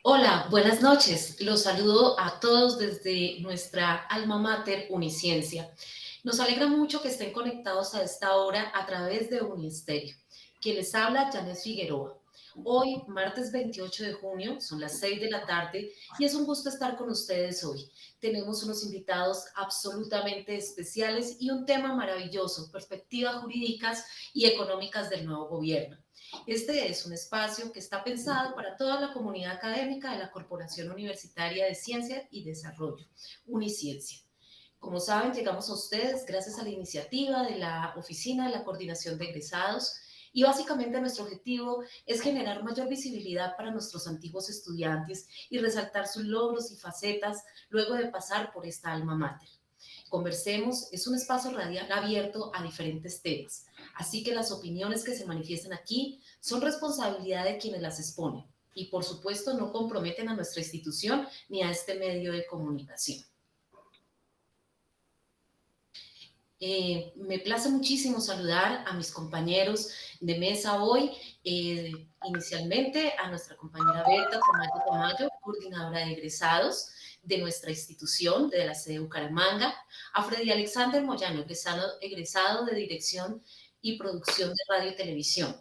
Hola, buenas noches. Los saludo a todos desde nuestra alma mater Uniciencia. Nos alegra mucho que estén conectados a esta hora a través de Unistereo. Quien les habla, Janet Figueroa. Hoy, martes 28 de junio, son las 6 de la tarde y es un gusto estar con ustedes hoy. Tenemos unos invitados absolutamente especiales y un tema maravilloso, perspectivas jurídicas y económicas del nuevo gobierno. Este es un espacio que está pensado para toda la comunidad académica de la Corporación Universitaria de Ciencia y Desarrollo, Uniciencia. Como saben, llegamos a ustedes gracias a la iniciativa de la Oficina de la Coordinación de Egresados y básicamente nuestro objetivo es generar mayor visibilidad para nuestros antiguos estudiantes y resaltar sus logros y facetas luego de pasar por esta alma mater. Conversemos es un espacio radial abierto a diferentes temas, así que las opiniones que se manifiestan aquí son responsabilidad de quienes las exponen y por supuesto no comprometen a nuestra institución ni a este medio de comunicación. Me place muchísimo saludar a mis compañeros de mesa hoy, inicialmente a nuestra compañera Berta Tamayo, coordinadora de egresados de nuestra institución, de la sede Bucaramanga, a Freddy Alexander Moyano, egresado de Dirección y Producción de Radio y Televisión,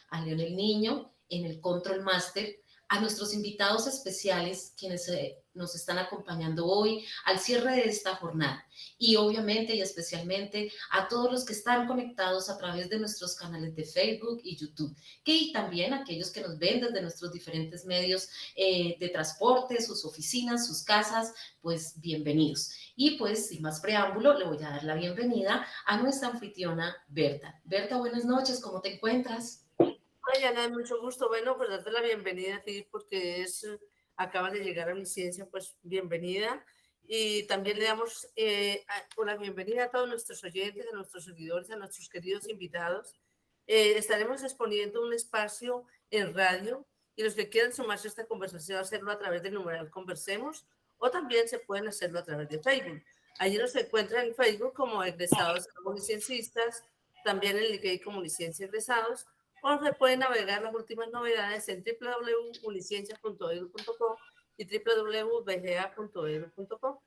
a Leonel Niño en el Control Master, a nuestros invitados especiales quienes nos están acompañando hoy al cierre de esta jornada y obviamente y especialmente a todos los que están conectados a través de nuestros canales de Facebook y YouTube, y también a aquellos que nos ven desde nuestros diferentes medios de transporte, sus oficinas, sus casas, pues bienvenidos. Y pues sin más preámbulo, le voy a dar la bienvenida a nuestra anfitriona Berta. Berta, buenas noches, ¿cómo te encuentras? Hola, Yana, mucho gusto. Bueno, pues darte la bienvenida a ti porque acabas de llegar a mi ciencia, pues bienvenida. Y también le damos la bienvenida a todos nuestros oyentes, a nuestros seguidores, a nuestros queridos invitados. Estaremos exponiendo un espacio en radio y los que quieran sumarse a esta conversación, hacerlo a través del numeral Conversemos o también se pueden hacerlo a través de Facebook. Allí nos encuentran en Facebook como egresados comunicienciistas, también en LinkedIn como licencia egresados, o se pueden navegar las últimas novedades en www.uniciencia.edu.co y www.bga.edu.co.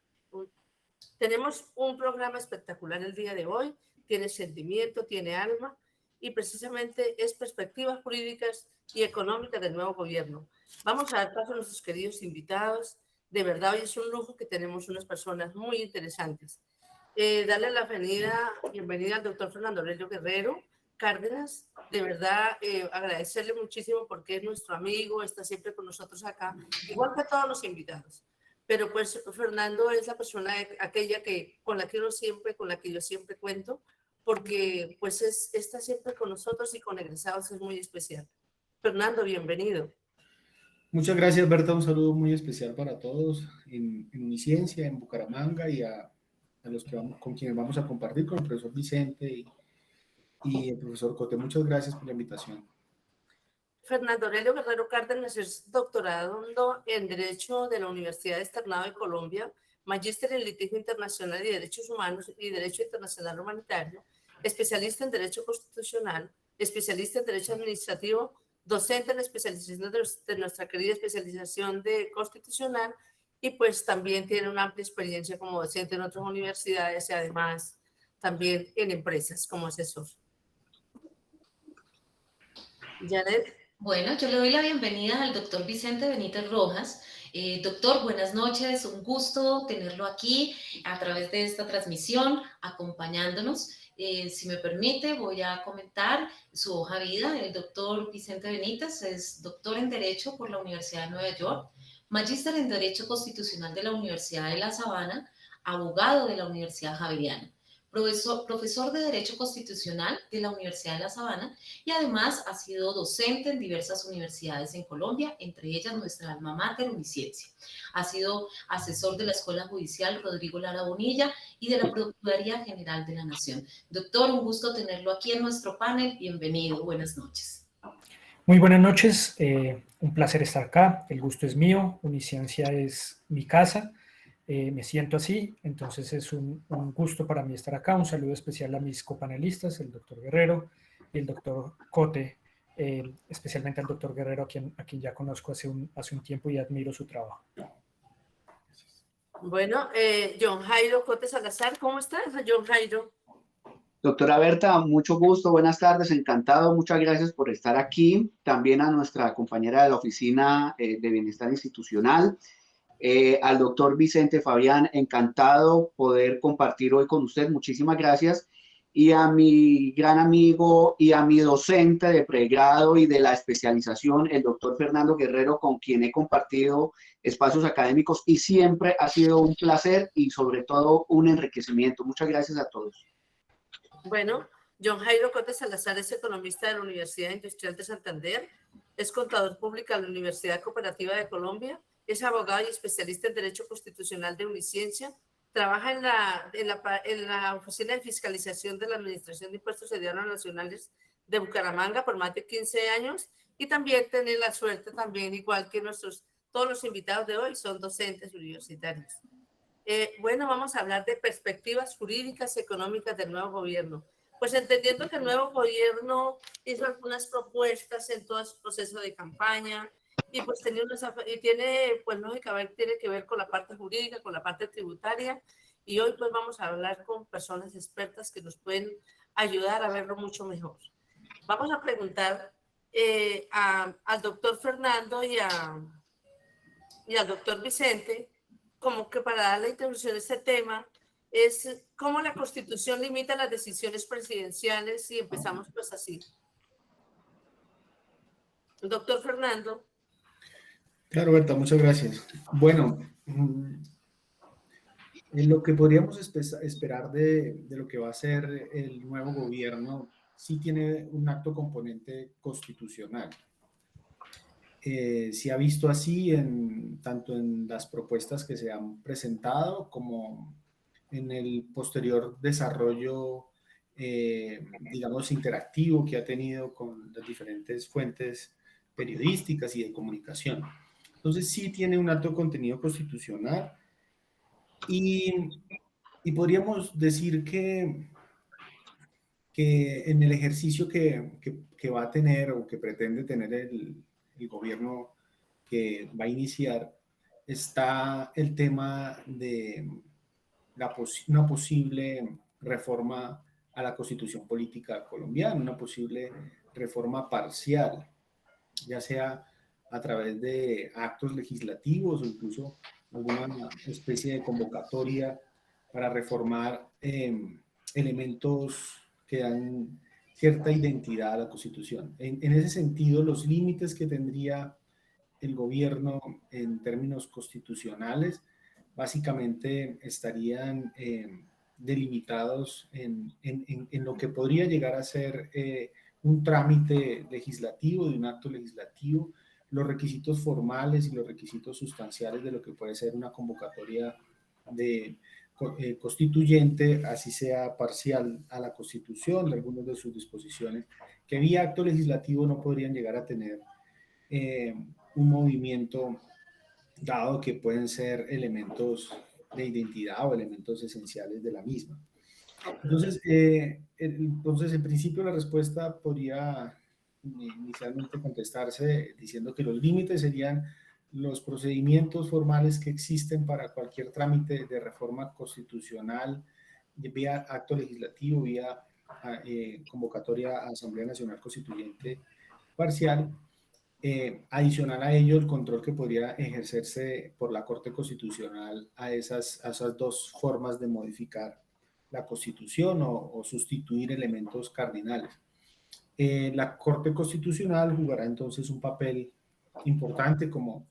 Tenemos un programa espectacular el día de hoy, tiene sentimiento, tiene alma y precisamente es perspectivas jurídicas y económicas del nuevo gobierno. Vamos a dar paso a nuestros queridos invitados. De verdad, hoy es un lujo que tenemos unas personas muy interesantes. Darle la bienvenida al doctor Fernando Aurelio Guerrero Cárdenas. De verdad, agradecerle muchísimo porque es nuestro amigo, está siempre con nosotros acá, igual que todos los invitados. Pero pues Fernando es la persona aquella con la que yo siempre cuento, porque pues está siempre con nosotros y con egresados es muy especial. Fernando, bienvenido. Muchas gracias, Berta. Un saludo muy especial para todos en Uniciencia, en Bucaramanga y a los que con quienes vamos a compartir, con el profesor Vicente y el profesor Cote. Muchas gracias por la invitación. Fernando Aurelio Guerrero Cárdenas es doctorando en Derecho de la Universidad Externado de Colombia, magíster en Litigio Internacional y Derechos Humanos y Derecho Internacional Humanitario, especialista en Derecho Constitucional, especialista en Derecho Administrativo, docente en la especialización de nuestra querida especialización de Constitucional y pues también tiene una amplia experiencia como docente en otras universidades y además también en empresas como asesor. Janet. Bueno, yo le doy la bienvenida al doctor Vicente Benítez Rojas. Doctor, buenas noches, un gusto tenerlo aquí a través de esta transmisión, acompañándonos. Si me permite, voy a comentar su hoja de vida. El doctor Vicente Benítez es doctor en Derecho por la Universidad de Nueva York, magíster en Derecho Constitucional de la Universidad de La Sabana, abogado de la Universidad Javeriana, profesor de Derecho Constitucional de la Universidad de La Sabana y además ha sido docente en diversas universidades en Colombia, entre ellas nuestra alma mater, Uniciencia. Ha sido asesor de la Escuela Judicial Rodrigo Lara Bonilla y de la Procuraduría General de la Nación. Doctor, un gusto tenerlo aquí en nuestro panel. Bienvenido, buenas noches. Muy buenas noches, un placer estar acá, el gusto es mío, Uniciencia es mi casa, me siento así, entonces es un gusto para mí estar acá. Un saludo especial a mis copanelistas, el doctor Guerrero y el doctor Cote, especialmente al doctor Guerrero, a quien ya conozco hace un tiempo y admiro su trabajo. Bueno, John Jairo Cote Salazar, ¿cómo estás, John Jairo? Doctora Berta, mucho gusto, buenas tardes, encantado, muchas gracias por estar aquí. También a nuestra compañera de la Oficina de Bienestar Institucional, al doctor Vicente Fabián, encantado poder compartir hoy con usted, muchísimas gracias. Y a mi gran amigo y a mi docente de pregrado y de la especialización, el doctor Fernando Guerrero, con quien he compartido espacios académicos y siempre ha sido un placer y sobre todo un enriquecimiento. Muchas gracias a todos. Bueno, John Jairo Cote Salazar es economista de la Universidad Industrial de Santander, es contador público de la Universidad Cooperativa de Colombia, es abogado y especialista en Derecho Constitucional de Uniciencia, trabaja en la Oficina de Fiscalización de la Administración de Impuestos Hediondos Nacionales de Bucaramanga por más de 15 años y también tiene la suerte también, igual que todos los invitados de hoy, son docentes universitarios. Bueno, vamos a hablar de perspectivas jurídicas y económicas del nuevo gobierno. Pues entendiendo que el nuevo gobierno hizo algunas propuestas en todo su proceso de campaña y pues tiene, pues lógicamente tiene que ver con la parte jurídica, con la parte tributaria y hoy pues vamos a hablar con personas expertas que nos pueden ayudar a verlo mucho mejor. Vamos a preguntar al doctor Fernando y al doctor Vicente, como que para dar la introducción a este tema, es cómo la Constitución limita las decisiones presidenciales y empezamos pues así. Doctor Fernando. Claro, Berta, muchas gracias. Bueno, en lo que podríamos esperar de lo que va a ser el nuevo gobierno, sí tiene un alto componente constitucional. Se ha visto así tanto en las propuestas que se han presentado como en el posterior desarrollo, digamos, interactivo que ha tenido con las diferentes fuentes periodísticas y de comunicación. Entonces sí tiene un alto contenido constitucional y podríamos decir que en el ejercicio que va a tener o que pretende tener el gobierno que va a iniciar, está el tema de una posible reforma a la Constitución Política colombiana, una posible reforma parcial, ya sea a través de actos legislativos o incluso alguna especie de convocatoria para reformar elementos que dan cierta identidad a la Constitución. En ese sentido, los límites que tendría el gobierno en términos constitucionales básicamente estarían delimitados en lo que podría llegar a ser un trámite legislativo, de un acto legislativo, los requisitos formales y los requisitos sustanciales de lo que puede ser una convocatoria de constituyente, así sea parcial a la Constitución, de algunas de sus disposiciones, que vía acto legislativo no podrían llegar a tener un movimiento, dado que pueden ser elementos de identidad o elementos esenciales de la misma. Entonces, en principio la respuesta podría inicialmente contestarse diciendo que los límites serían los procedimientos formales que existen para cualquier trámite de reforma constitucional vía acto legislativo, vía convocatoria a Asamblea Nacional Constituyente parcial. Adicional a ello, el control que podría ejercerse por la Corte Constitucional a esas dos formas de modificar la Constitución o sustituir elementos cardinales. La Corte Constitucional jugará entonces un papel importante, como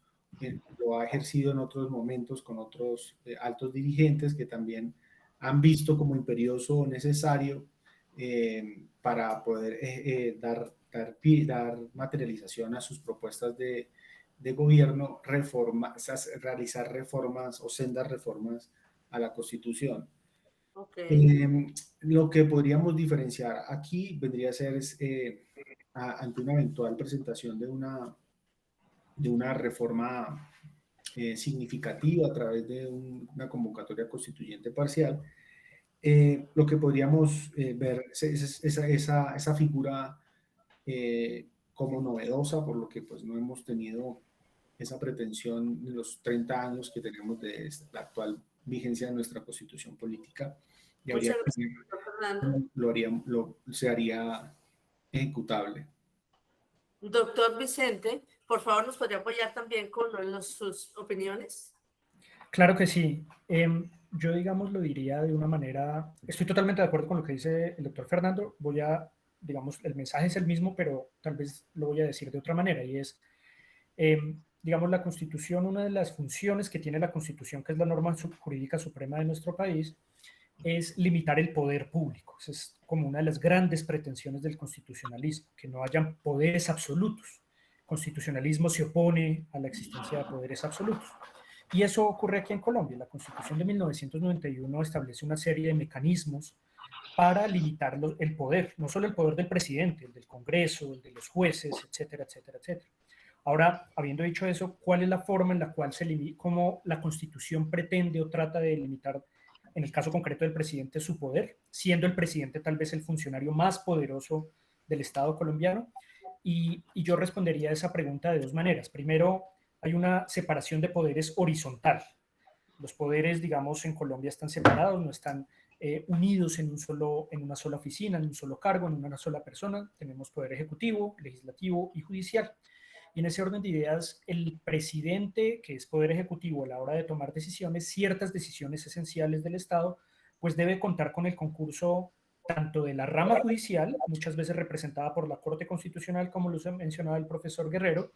lo ha ejercido en otros momentos con otros altos dirigentes que también han visto como imperioso o necesario para poder dar materialización a sus propuestas de gobierno, realizar reformas o sendas reformas a la Constitución. Okay. Lo que podríamos diferenciar aquí vendría a ser ante una eventual presentación de una reforma significativa a través de una convocatoria constituyente parcial, lo que podríamos ver es esa figura como novedosa, por lo que pues no hemos tenido esa pretensión en los 30 años que tenemos de la actual vigencia de nuestra constitución política. Y habría Muchas gracias, doctor Fernando. se haría ejecutable. Doctor Vicente, por favor, ¿nos podría apoyar también con sus opiniones? Claro que sí. Yo, digamos, lo diría de una manera, estoy totalmente de acuerdo con lo que dice el doctor Fernando. Digamos, el mensaje es el mismo, pero tal vez lo voy a decir de otra manera, y es, digamos, la Constitución, una de las funciones que tiene la Constitución, que es la norma jurídica suprema de nuestro país, es limitar el poder público. Esa es como una de las grandes pretensiones del constitucionalismo, que no hayan poderes absolutos. El constitucionalismo se opone a la existencia de poderes absolutos. Y eso ocurre aquí en Colombia. La Constitución de 1991 establece una serie de mecanismos para limitar el poder, no solo el poder del presidente, el del Congreso, el de los jueces, etcétera, etcétera, etcétera. Ahora, habiendo dicho eso, ¿cuál es la forma en la cual cómo la Constitución pretende o trata de limitar, en el caso concreto del presidente, su poder, siendo el presidente tal vez el funcionario más poderoso del Estado colombiano? Y yo respondería a esa pregunta de dos maneras. Primero, hay una separación de poderes horizontal. Los poderes, digamos, en Colombia están separados, no están unidos en una sola oficina, en un solo cargo, en una sola persona. Tenemos poder ejecutivo, legislativo y judicial. Y en ese orden de ideas, el presidente, que es poder ejecutivo a la hora de tomar decisiones, ciertas decisiones esenciales del Estado, pues debe contar con el concurso tanto de la rama judicial, muchas veces representada por la Corte Constitucional, como lo mencionaba el profesor Guerrero,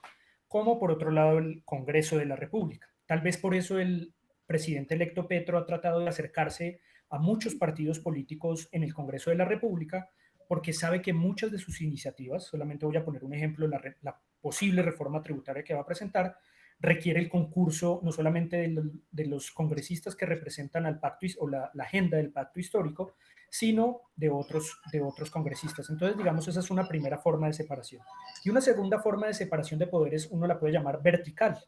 como por otro lado el Congreso de la República. Tal vez por eso el presidente electo Petro ha tratado de acercarse a muchos partidos políticos en el Congreso de la República, porque sabe que muchas de sus iniciativas, solamente voy a poner un ejemplo, la posible reforma tributaria que va a presentar, requiere el concurso no solamente de los congresistas que representan al pacto o la agenda del pacto histórico, sino de otros congresistas. Entonces, digamos, esa es una primera forma de separación. Y una segunda forma de separación de poderes uno la puede llamar vertical.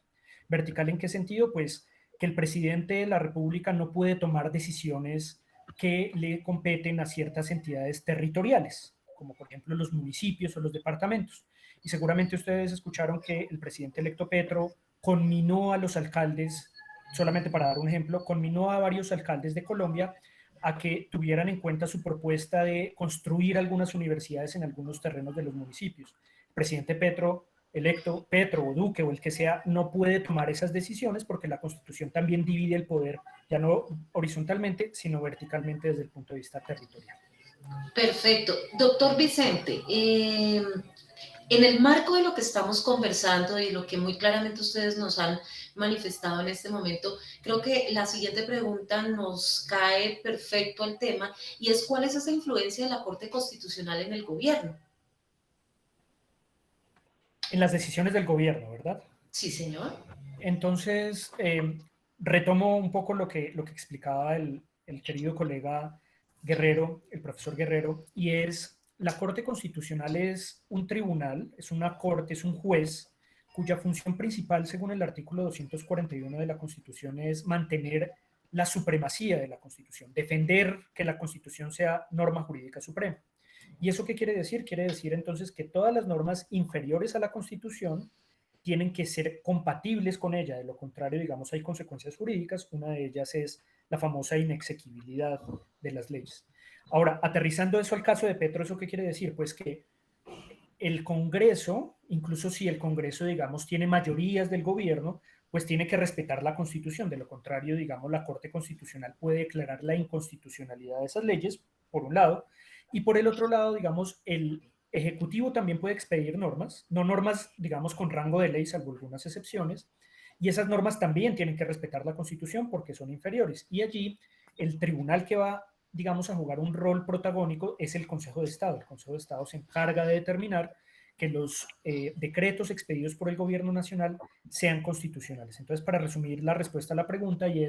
¿Vertical en qué sentido? Pues que el presidente de la República no puede tomar decisiones que le competen a ciertas entidades territoriales, como por ejemplo los municipios o los departamentos. Y seguramente ustedes escucharon que el presidente electo Petro conminó a los alcaldes, solamente para dar un ejemplo, conminó a varios alcaldes de Colombia a que tuvieran en cuenta su propuesta de construir algunas universidades en algunos terrenos de los municipios. El presidente electo Petro o Duque o el que sea, no puede tomar esas decisiones porque la Constitución también divide el poder, ya no horizontalmente, sino verticalmente desde el punto de vista territorial. Perfecto. Doctor Vicente, en el marco de lo que estamos conversando y lo que muy claramente ustedes nos han manifestado en este momento, creo que la siguiente pregunta nos cae perfecto al tema y es ¿cuál es esa influencia de la Corte Constitucional en el gobierno? En las decisiones del gobierno, ¿verdad? Sí, señor. Entonces, retomo un poco lo que explicaba el querido colega Guerrero, el profesor Guerrero, y es, la Corte Constitucional es un tribunal, es una corte, es un juez, cuya función principal, según el artículo 241 de la Constitución, es mantener la supremacía de la Constitución, defender que la Constitución sea norma jurídica suprema. ¿Y eso qué quiere decir? Quiere decir entonces que todas las normas inferiores a la Constitución tienen que ser compatibles con ella, de lo contrario, digamos, hay consecuencias jurídicas, una de ellas es la famosa inexequibilidad de las leyes. Ahora, aterrizando eso al caso de Petro, ¿eso qué quiere decir? Pues que el Congreso, incluso si el Congreso, digamos, tiene mayorías del gobierno, pues tiene que respetar la Constitución, de lo contrario, digamos, la Corte Constitucional puede declarar la inconstitucionalidad de esas leyes, por un lado, y por el otro lado, digamos, el Ejecutivo también puede expedir normas, no normas, digamos, con rango de ley, salvo algunas excepciones, y esas normas también tienen que respetar la Constitución porque son inferiores. Y allí el tribunal que va, digamos, a jugar un rol protagónico es el Consejo de Estado. El Consejo de Estado se encarga de determinar que los decretos expedidos por el gobierno nacional sean constitucionales. Entonces, para resumir la respuesta a la pregunta, y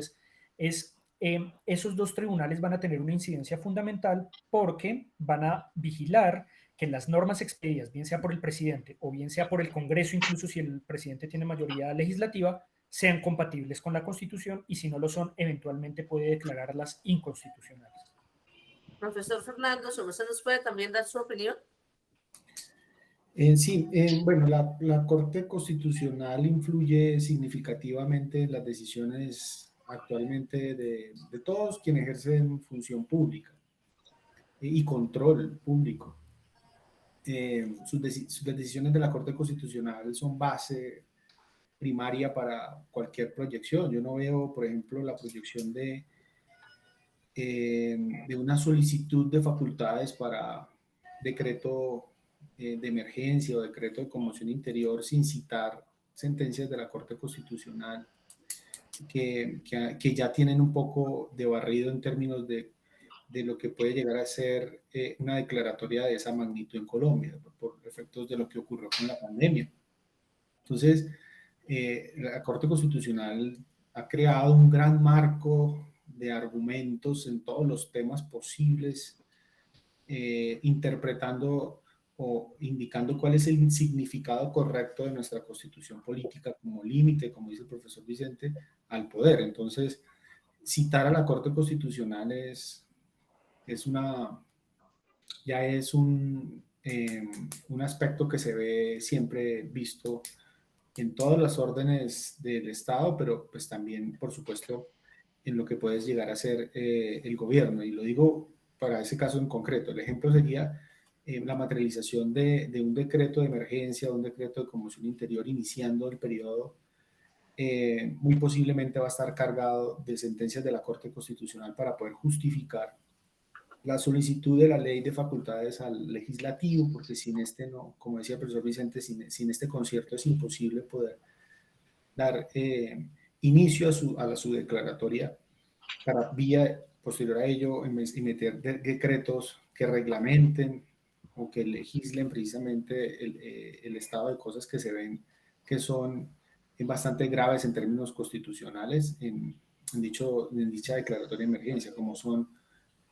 esos dos tribunales van a tener una incidencia fundamental porque van a vigilar que las normas expedidas, bien sea por el presidente o bien sea por el Congreso, incluso si el presidente tiene mayoría legislativa, sean compatibles con la Constitución y si no lo son, eventualmente puede declararlas inconstitucionales. Profesor Fernando, ¿usted nos puede también dar su opinión? Sí, bueno, la Corte Constitucional influye significativamente en las decisiones actualmente de todos quienes ejercen función pública y control público. Las decisiones de la Corte Constitucional son base primaria para cualquier proyección. Yo no veo, por ejemplo, la proyección de una solicitud de facultades para decreto de emergencia o decreto de conmoción interior sin citar sentencias de la Corte Constitucional que ya tienen un poco de barrido en términos de lo que puede llegar a ser una declaratoria de esa magnitud en Colombia, por efectos de lo que ocurrió con la pandemia. Entonces, la Corte Constitucional ha creado un gran marco de argumentos en todos los temas posibles, interpretando o indicando cuál es el significado correcto de nuestra constitución política como límite, como dice el profesor Vicente, al poder. Entonces, citar a la Corte Constitucional ya es un aspecto que se ve siempre visto en todas las órdenes del Estado, pero pues también, por supuesto, en lo que puede llegar a ser el gobierno. Y lo digo para ese caso en concreto. El ejemplo sería la materialización de un decreto de emergencia, un decreto de conmoción interior iniciando el periodo. Muy posiblemente va a estar cargado de sentencias de la Corte Constitucional para poder justificar la solicitud de la ley de facultades al legislativo, porque sin este no, como decía el profesor Vicente, sin este concierto es imposible poder dar inicio a su declaratoria para vía posterior a ello emitir decretos que reglamenten o que legislen precisamente el estado de cosas que se ven que son bastante graves en términos constitucionales en dicha declaratoria de emergencia, como son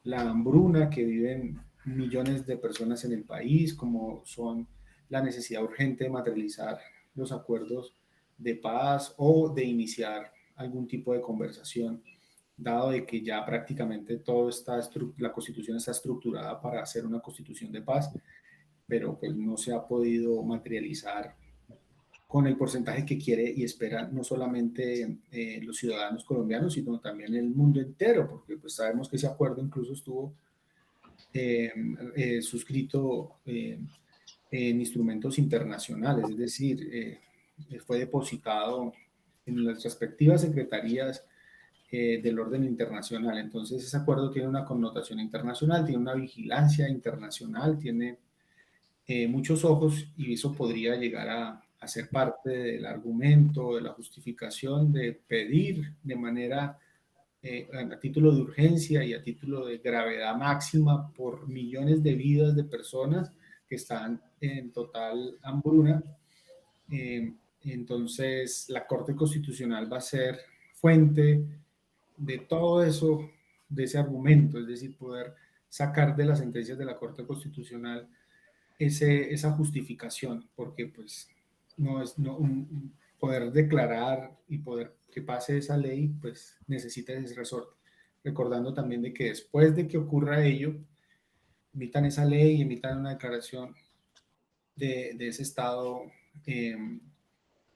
la hambruna que viven millones de personas en el país, como son la necesidad urgente de materializar los acuerdos de paz o de iniciar algún tipo de conversación, dado de que ya prácticamente todo la Constitución está estructurada para hacer una Constitución de paz, pero pues no se ha podido materializar con el porcentaje que quiere y espera no solamente los ciudadanos colombianos, sino también el mundo entero, porque pues sabemos que ese acuerdo incluso estuvo suscrito en instrumentos internacionales, es decir, fue depositado en las respectivas secretarías del orden internacional. Entonces ese acuerdo tiene una connotación internacional, tiene una vigilancia internacional, tiene muchos ojos y eso podría llegar a ser parte del argumento, de la justificación de pedir de manera a título de urgencia y a título de gravedad máxima por millones de vidas de personas que están en total hambruna. Entonces, la Corte Constitucional va a ser fuente de todo eso, de ese argumento, es decir, poder sacar de las sentencias de la Corte Constitucional esa justificación, porque pues no es poder declarar y poder que pase esa ley, pues necesita ese resorte. Recordando también de que después de que ocurra ello, emitan esa ley y emitan una declaración de ese estado,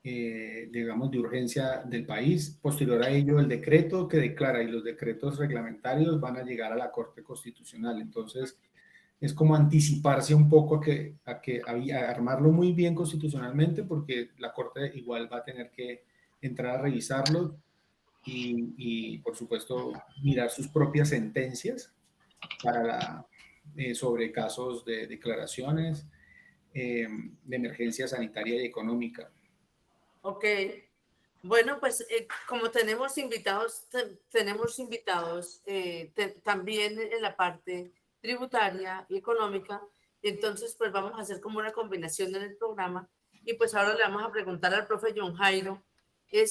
digamos, de urgencia del país. Posterior a ello, el decreto que declara y los decretos reglamentarios van a llegar a la Corte Constitucional. Entonces, es como anticiparse un poco a armarlo muy bien constitucionalmente, porque la Corte igual va a tener que entrar a revisarlo y por supuesto, mirar sus propias sentencias sobre casos de declaraciones de emergencia sanitaria y económica. Ok. Bueno, pues como tenemos invitados también en la parte tributaria y económica, entonces pues vamos a hacer como una combinación en el programa y pues ahora le vamos a preguntar al profe John Jairo, ¿qué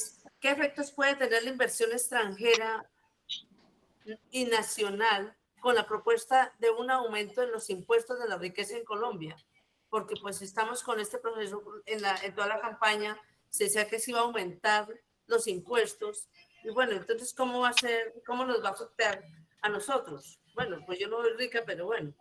efectos puede tener la inversión extranjera y nacional con la propuesta de un aumento en los impuestos de la riqueza en Colombia? Porque pues estamos con este proceso en toda la campaña, se decía que se iba a aumentar los impuestos y bueno, entonces ¿cómo va a ser, cómo nos va a afectar a nosotros? Bueno, pues yo no soy rica, pero bueno.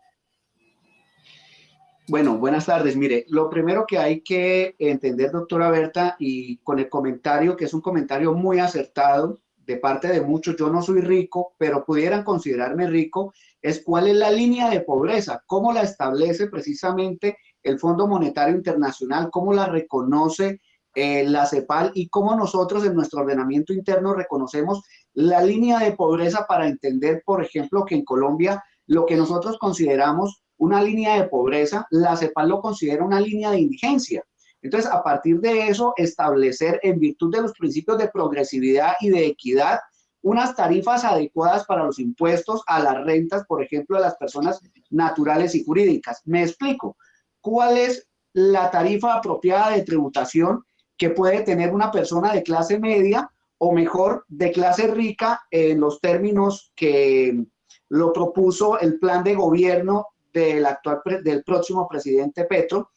Bueno, buenas tardes. Mire, lo primero que hay que entender, doctora Berta, y con el comentario, que es un comentario muy acertado de parte de muchos, yo no soy rico, pero pudieran considerarme rico, es cuál es la línea de pobreza, cómo la establece precisamente el Fondo Monetario Internacional, cómo la reconoce la CEPAL y cómo nosotros en nuestro ordenamiento interno reconocemos la línea de pobreza para entender, por ejemplo, que en Colombia lo que nosotros consideramos una línea de pobreza, la CEPAL lo considera una línea de indigencia. Entonces, a partir de eso, establecer en virtud de los principios de progresividad y de equidad, unas tarifas adecuadas para los impuestos a las rentas, por ejemplo, de las personas naturales y jurídicas. Me explico. ¿Cuál es la tarifa apropiada de tributación que puede tener una persona de clase media o mejor de clase rica en los términos que lo propuso el plan de gobierno del próximo presidente Petro?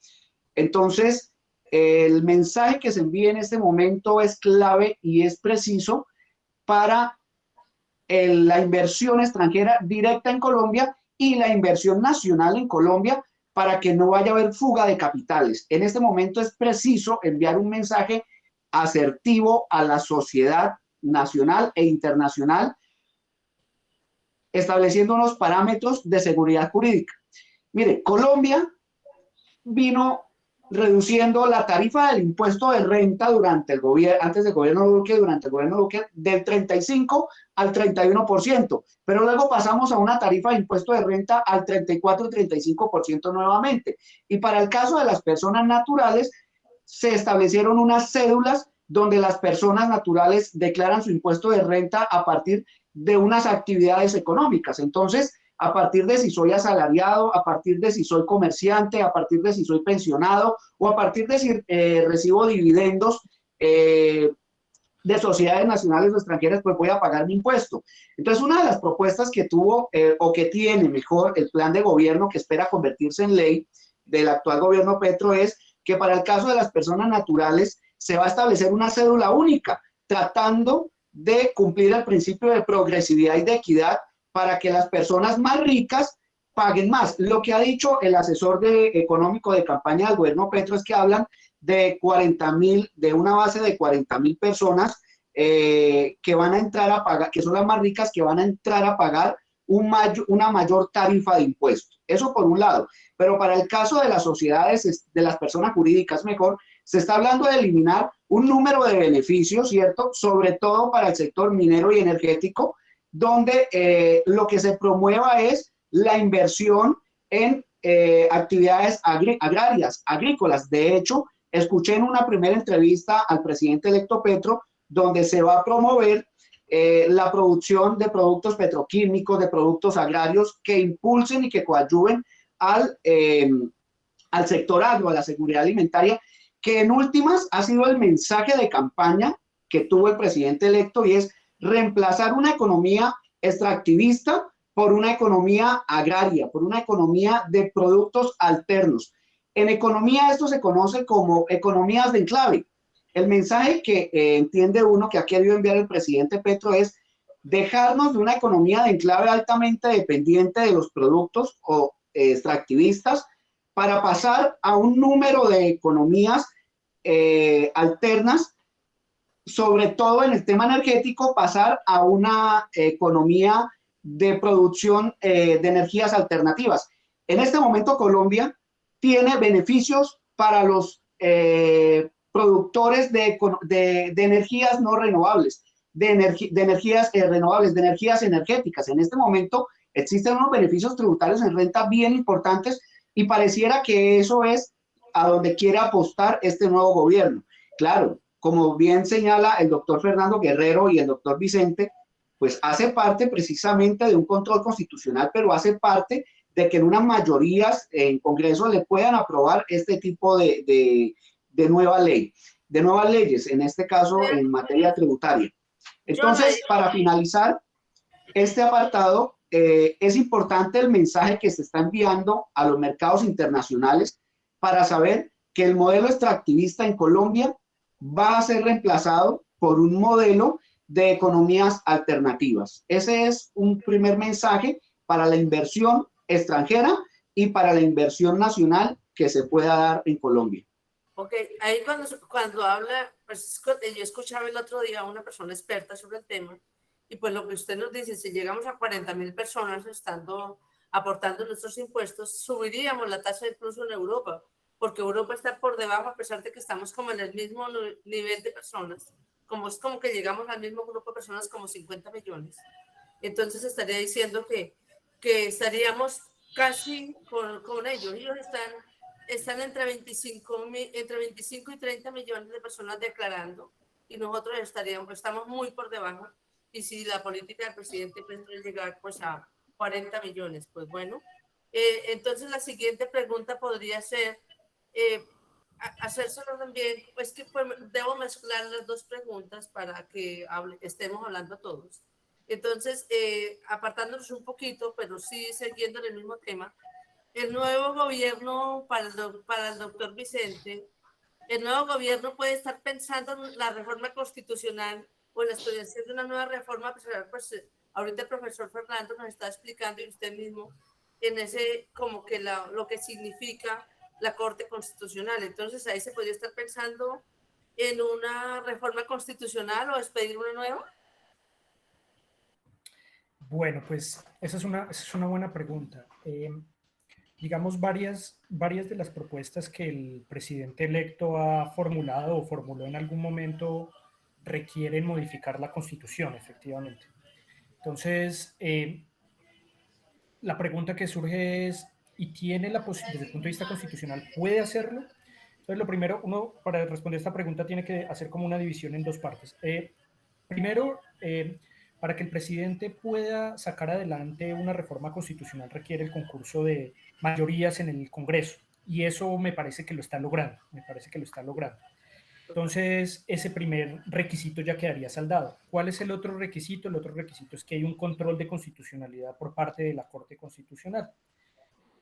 Entonces, el mensaje que se envía en este momento es clave y es preciso para la inversión extranjera directa en Colombia y la inversión nacional en Colombia para que no vaya a haber fuga de capitales. En este momento es preciso enviar un mensaje asertivo a la sociedad nacional e internacional, estableciendo unos parámetros de seguridad jurídica. Mire, Colombia vino reduciendo la tarifa del impuesto de renta durante el gobierno, antes del gobierno Duque, durante el gobierno Duque, del 35 al 31%, pero luego pasamos a una tarifa de impuesto de renta al 34 y 35% nuevamente. Y para el caso de las personas naturales, se establecieron unas cédulas donde las personas naturales declaran su impuesto de renta a partir de unas actividades económicas. Entonces, a partir de si soy asalariado, a partir de si soy comerciante, a partir de si soy pensionado o a partir de si recibo dividendos de sociedades nacionales o extranjeras, pues voy a pagar mi impuesto. Entonces, una de las propuestas que tuvo o que tiene mejor el plan de gobierno que espera convertirse en ley del actual gobierno Petro es que para el caso de las personas naturales se va a establecer una cédula única, tratando de cumplir el principio de progresividad y de equidad para que las personas más ricas paguen más. Lo que ha dicho el asesor económico de campaña del gobierno Petro es que hablan de 40.000, de una base de 40.000 personas que van a entrar a pagar, que son las más ricas, que van a entrar a pagar una mayor tarifa de impuestos. Eso por un lado. Pero para el caso de las sociedades, de las personas jurídicas mejor, se está hablando de eliminar un número de beneficios, ¿cierto? Sobre todo para el sector minero y energético, donde lo que se promueva es la inversión en actividades agrarias, agrícolas. De hecho, escuché en una primera entrevista al presidente electo Petro, donde se va a promover la producción de productos petroquímicos, de productos agrarios que impulsen y que coadyuven al sector agro, a la seguridad alimentaria, que en últimas ha sido el mensaje de campaña que tuvo el presidente electo, y es reemplazar una economía extractivista por una economía agraria, por una economía de productos alternos. En economía esto se conoce como economías de enclave. El mensaje que entiende uno que ha querido enviar el presidente Petro es dejarnos de una economía de enclave altamente dependiente de los productos o extractivistas para pasar a un número de economías alternas, sobre todo en el tema energético, pasar a una economía de producción de energías alternativas. En este momento Colombia tiene beneficios para los productores de energías no renovables, de energías renovables, de energías energéticas. En este momento existen unos beneficios tributarios en renta bien importantes y pareciera que eso es a donde quiere apostar este nuevo gobierno. Claro, como bien señala el doctor Fernando Guerrero y el doctor Vicente, pues hace parte precisamente de un control constitucional, pero hace parte de que en unas mayorías en Congreso le puedan aprobar este tipo de nueva ley, de nuevas leyes, en este caso en materia tributaria. Entonces, para finalizar este apartado, es importante el mensaje que se está enviando a los mercados internacionales para saber que el modelo extractivista en Colombia va a ser reemplazado por un modelo de economías alternativas. Ese es un primer mensaje para la inversión extranjera y para la inversión nacional que se pueda dar en Colombia. Ok, ahí cuando habla, pues yo escuchaba el otro día a una persona experta sobre el tema, y pues lo que usted nos dice, si llegamos a 40.000 personas aportando nuestros impuestos, subiríamos la tasa incluso en Europa, porque Europa está por debajo a pesar de que estamos como en el mismo nivel de personas, es como que llegamos al mismo grupo de personas como 50 millones. Entonces estaría diciendo que estaríamos casi con ellos. Ellos están entre 25 y 30 millones de personas declarando y nosotros estamos muy por debajo. Y si la política del presidente Petro es llegar pues a 40 millones, pues bueno. Entonces la siguiente pregunta podría ser, hacérselo también, pues que pues, debo mezclar las dos preguntas para que estemos hablando todos. Entonces, apartándonos un poquito, pero sí siguiendo en el mismo tema, el nuevo gobierno para el doctor Vicente, el nuevo gobierno puede estar pensando en la reforma constitucional o en la estudiación de una nueva reforma, pues ahorita el profesor Fernando nos está explicando y usted mismo en ese como que lo que significa la Corte Constitucional. Entonces ahí se podría estar pensando en una reforma constitucional o expedir una nueva. Bueno, pues esa es una buena pregunta. Digamos, varias de las propuestas que el presidente electo ha formulado o formuló en algún momento requieren modificar la Constitución, efectivamente. Entonces, la pregunta que surge es, ¿y tiene desde el punto de vista constitucional, puede hacerlo? Entonces, lo primero, uno para responder esta pregunta tiene que hacer como una división en dos partes. Primero, para que el presidente pueda sacar adelante una reforma constitucional requiere el concurso de mayorías en el Congreso, y eso me parece que lo está logrando, Entonces, ese primer requisito ya quedaría saldado. ¿Cuál es el otro requisito? El otro requisito es que hay un control de constitucionalidad por parte de la Corte Constitucional.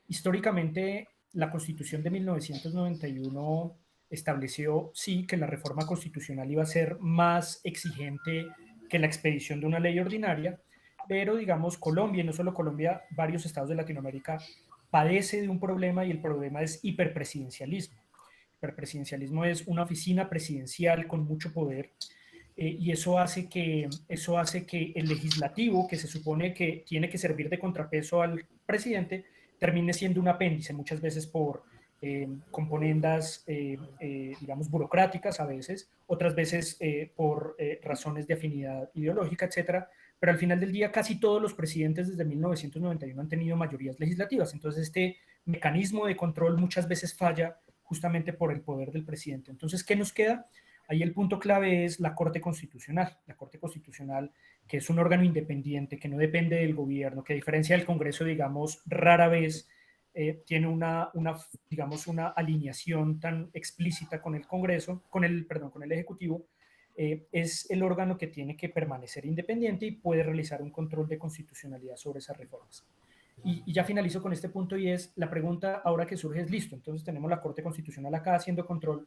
Históricamente, la Constitución de 1991 estableció, sí, que la reforma constitucional iba a ser más exigente que la expedición de una ley ordinaria, pero digamos Colombia, y no solo Colombia, varios estados de Latinoamérica padece de un problema, y el problema es hiperpresidencialismo. Hiperpresidencialismo es una oficina presidencial con mucho poder, y eso hace que el legislativo, que se supone que tiene que servir de contrapeso al presidente, termine siendo un apéndice, muchas veces por componendas, digamos, burocráticas a veces, otras veces por razones de afinidad ideológica, etcétera. Pero al final del día casi todos los presidentes desde 1991 han tenido mayorías legislativas. Entonces este mecanismo de control muchas veces falla justamente por el poder del presidente. Entonces, ¿qué nos queda? Ahí el punto clave es la Corte Constitucional. La Corte Constitucional, que es un órgano independiente, que no depende del gobierno, que a diferencia del Congreso, digamos, rara vez tiene digamos, una alineación tan explícita con el Congreso, con el Ejecutivo, es el órgano que tiene que permanecer independiente y puede realizar un control de constitucionalidad sobre esas reformas. Y ya finalizo con este punto, y es la pregunta ahora que surge es, listo, entonces tenemos la Corte Constitucional acá haciendo control.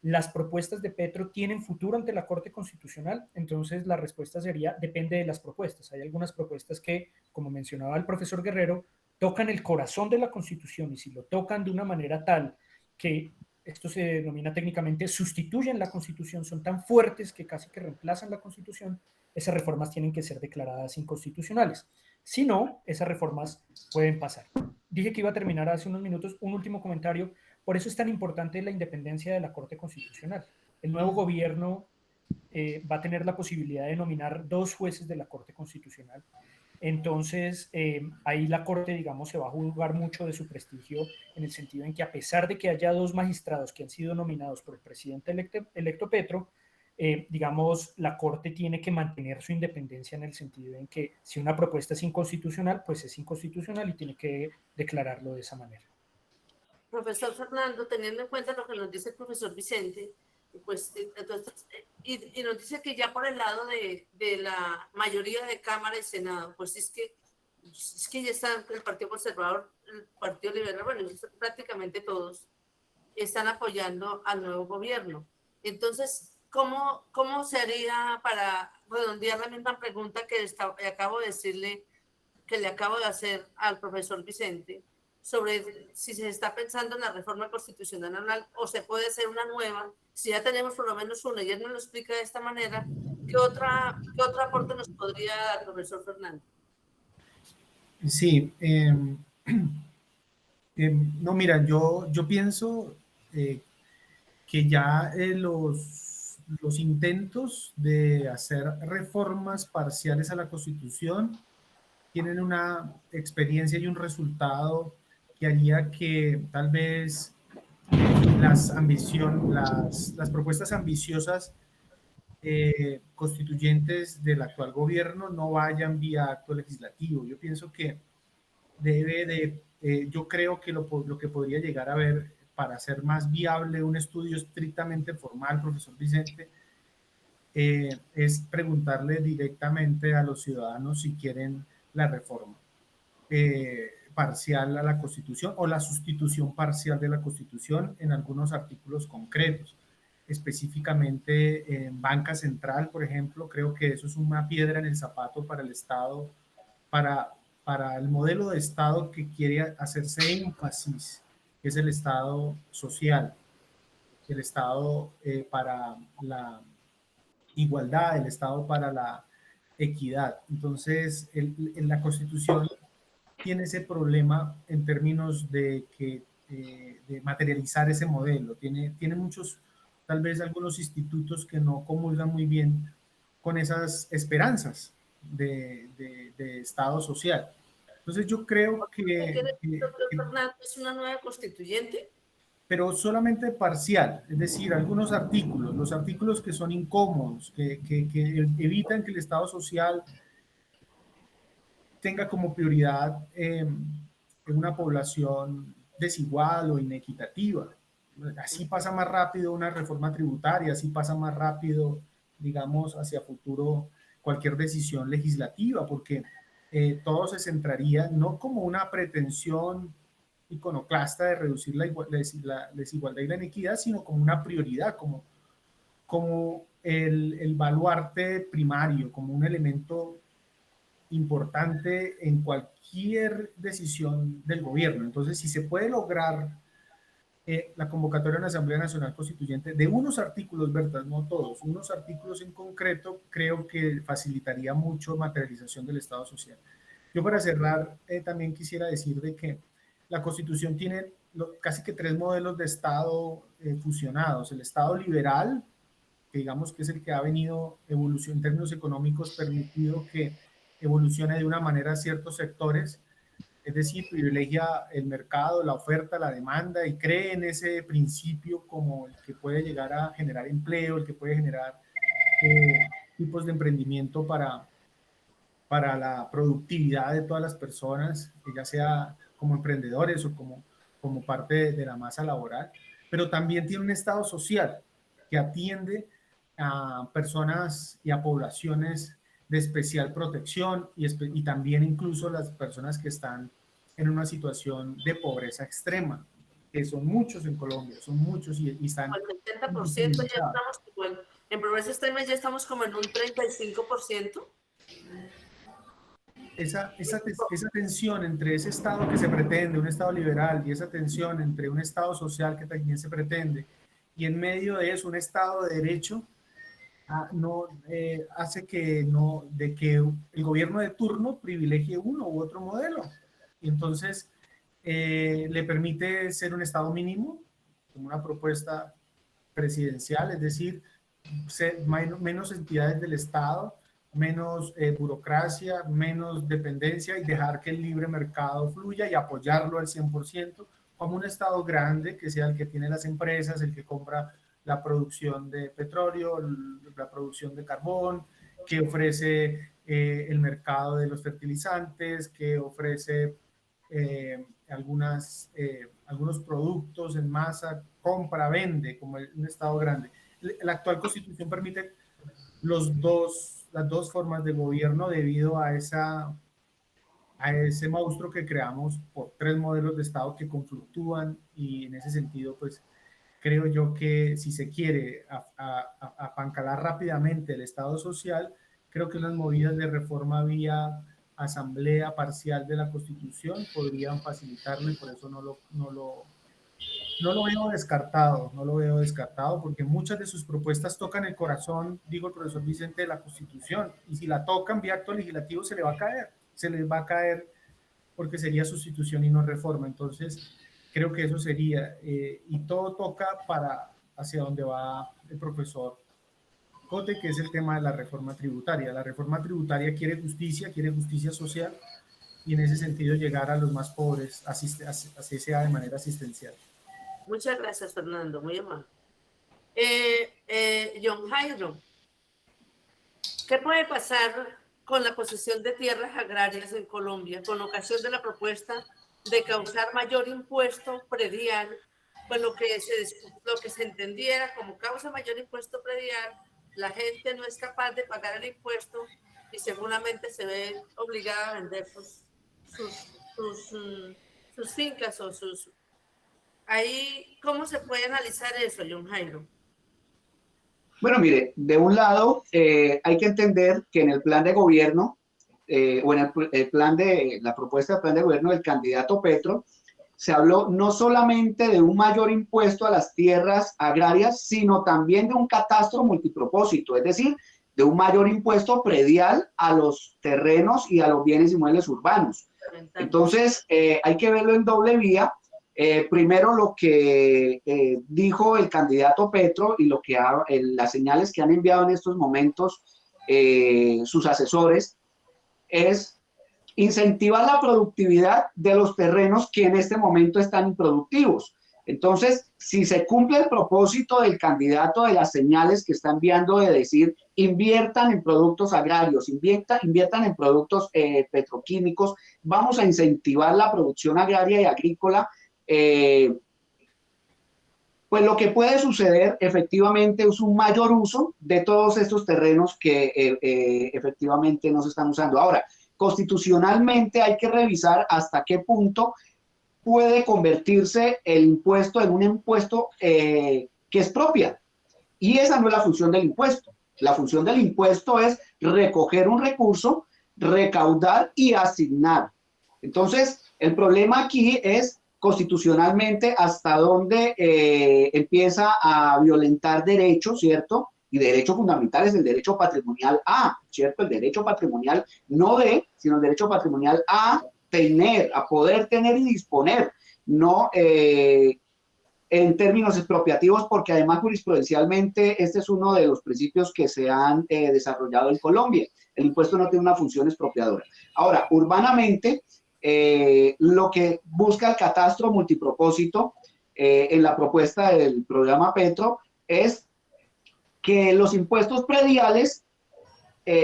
¿Las propuestas de Petro tienen futuro ante la Corte Constitucional? Entonces la respuesta sería, depende de las propuestas. Hay algunas propuestas que, como mencionaba el profesor Guerrero, tocan el corazón de la Constitución, y si lo tocan de una manera tal que esto se denomina técnicamente sustituyen la Constitución, son tan fuertes que casi que reemplazan la Constitución, esas reformas tienen que ser declaradas inconstitucionales. Si no, esas reformas pueden pasar. Dije que iba a terminar hace unos minutos. Un último comentario. Por eso es tan importante la independencia de la Corte Constitucional. El nuevo gobierno va a tener la posibilidad de nominar 2 jueces de la Corte Constitucional. Entonces, ahí la Corte, digamos, se va a jugar mucho de su prestigio, en el sentido en que, a pesar de que haya 2 magistrados que han sido nominados por el presidente electo Petro, digamos, la Corte tiene que mantener su independencia, en el sentido en que si una propuesta es inconstitucional, pues es inconstitucional y tiene que declararlo de esa manera. Profesor Fernando, teniendo en cuenta lo que nos dice el profesor Vicente, pues entonces, y nos dice que ya por el lado de la mayoría de Cámara y Senado, pues es que ya está el Partido Conservador, el Partido Liberal, bueno, prácticamente todos están apoyando al nuevo gobierno. Entonces, ¿cómo se haría para redondear la misma pregunta que acabo de decirle, que le acabo de hacer al profesor Vicente, sobre si se está pensando en la reforma constitucional o se puede hacer una nueva. Si ya tenemos por lo menos una y él nos lo explica de esta manera, qué otro aporte nos podría dar, profesor Fernando? Sí, no, mira, yo pienso que ya los intentos de hacer reformas parciales a la Constitución tienen una experiencia y un resultado que haría que tal vez las propuestas ambiciosas constituyentes del actual gobierno no vayan vía acto legislativo. Yo pienso que yo creo que lo que podría llegar a ver para hacer más viable un estudio estrictamente formal, profesor Vicente, es preguntarle directamente a los ciudadanos si quieren la reforma parcial a la Constitución o la sustitución parcial de la Constitución en algunos artículos concretos. Específicamente en banca central, por ejemplo, creo que eso es una piedra en el zapato para el Estado, para, para el modelo de Estado que quiere hacerse énfasis, que es el Estado social, el Estado para la igualdad, el Estado para la equidad. Entonces, en la Constitución tiene ese problema en términos de de materializar ese modelo. Tiene muchos, tal vez algunos institutos que no comulgan muy bien con esas esperanzas de Estado social. Entonces yo creo Doctor Fernando, ¿es una nueva constituyente? pero solamente parcial, es decir, algunos artículos, los artículos que son incómodos, que evitan que el Estado social tenga como prioridad en una población desigual o inequitativa. Así pasa más rápido una reforma tributaria, así pasa más rápido, digamos, hacia futuro cualquier decisión legislativa, porque todo se centraría no como una pretensión iconoclasta de reducir la desigualdad y la inequidad, sino como una prioridad, como el baluarte primario, como un elemento importante en cualquier decisión del gobierno. Entonces, si se puede lograr la convocatoria de una Asamblea Nacional Constituyente de unos artículos, ¿verdad? No todos, unos artículos en concreto, creo que facilitaría mucho materialización del Estado social. Yo para cerrar, también quisiera decir de que la Constitución tiene casi que tres modelos de Estado fusionados. El Estado liberal, que digamos que es el que ha venido en términos económicos, permitido que evolucione de una manera ciertos sectores, es decir, privilegia el mercado, la oferta, la demanda y cree en ese principio como el que puede llegar a generar empleo, el que puede generar tipos de emprendimiento para la productividad de todas las personas, ya sea como emprendedores o como parte de la masa laboral, pero también tiene un Estado social que atiende a personas y a poblaciones de especial protección y también incluso las personas que están en una situación de pobreza extrema, que son muchos en Colombia, son muchos y están... El 70% ya estamos como en pobreza extrema, ya estamos como en un 35%. Esa tensión entre ese Estado que se pretende, un Estado liberal, y esa tensión entre un Estado social que también se pretende, y en medio de eso un Estado de derecho, hace de que el gobierno de turno privilegie uno u otro modelo. Y entonces le permite ser un Estado mínimo, como una propuesta presidencial, es decir, menos entidades del Estado, menos burocracia, menos dependencia y dejar que el libre mercado fluya y apoyarlo al 100%, como un Estado grande que sea el que tiene las empresas, el que compra la producción de petróleo, la producción de carbón, que ofrece el mercado de los fertilizantes, que ofrece algunos productos en masa, compra, vende, como un Estado grande. La actual Constitución permite las dos formas de gobierno debido a ese monstruo que creamos por tres modelos de Estado que conflictúan y en ese sentido, pues creo yo que si se quiere apancalar rápidamente el Estado social, creo que unas movidas de reforma vía asamblea parcial de la Constitución podrían facilitarlo y por eso no lo veo descartado, no lo veo descartado, porque muchas de sus propuestas tocan el corazón, digo el profesor Vicente, de la Constitución, y si la tocan vía acto legislativo se les va a caer porque sería sustitución y no reforma. Entonces creo que eso sería, y todo toca para hacia donde va el profesor Cote, que es el tema de la reforma tributaria. La reforma tributaria quiere justicia social, y en ese sentido llegar a los más pobres, así sea de manera asistencial. Muchas gracias, Fernando, muy amable. John Jairo, ¿qué puede pasar con la posesión de tierras agrarias en Colombia con ocasión de la propuesta de causar mayor impuesto predial? Pues lo que se entendiera como causa mayor impuesto predial, la gente no es capaz de pagar el impuesto y seguramente se ve obligada a vender sus fincas o sus... Ahí, ¿cómo se puede analizar eso, John Jairo? Bueno, mire, de un lado hay que entender que en el plan de gobierno o en el plan de la propuesta de plan de gobierno del candidato Petro, se habló no solamente de un mayor impuesto a las tierras agrarias, sino también de un catastro multipropósito, es decir, de un mayor impuesto predial a los terrenos y a los bienes inmuebles urbanos. Entonces, hay que verlo en doble vía. Primero, lo que dijo el candidato Petro y lo que las señales que han enviado en estos momentos sus asesores es incentivar la productividad de los terrenos que en este momento están improductivos. Entonces, si se cumple el propósito del candidato, de las señales que está enviando de decir inviertan en productos agrarios, inviertan en productos petroquímicos, vamos a incentivar la producción agraria y agrícola, pues lo que puede suceder efectivamente es un mayor uso de todos estos terrenos que efectivamente no se están usando. Ahora, constitucionalmente hay que revisar hasta qué punto puede convertirse el impuesto en un impuesto que es propia. Y esa no es la función del impuesto. La función del impuesto es recoger un recurso, recaudar y asignar. Entonces, el problema aquí es constitucionalmente hasta dónde empieza a violentar derechos, ¿cierto? Y derecho fundamental es el derecho patrimonial A, ¿cierto? El derecho patrimonial no de, sino el derecho patrimonial a tener, a poder tener y disponer, no en términos expropiativos, porque además jurisprudencialmente este es uno de los principios que se han desarrollado en Colombia. El impuesto no tiene una función expropiadora. Ahora, urbanamente, lo que busca el catastro multipropósito en la propuesta del programa Petro es que los impuestos prediales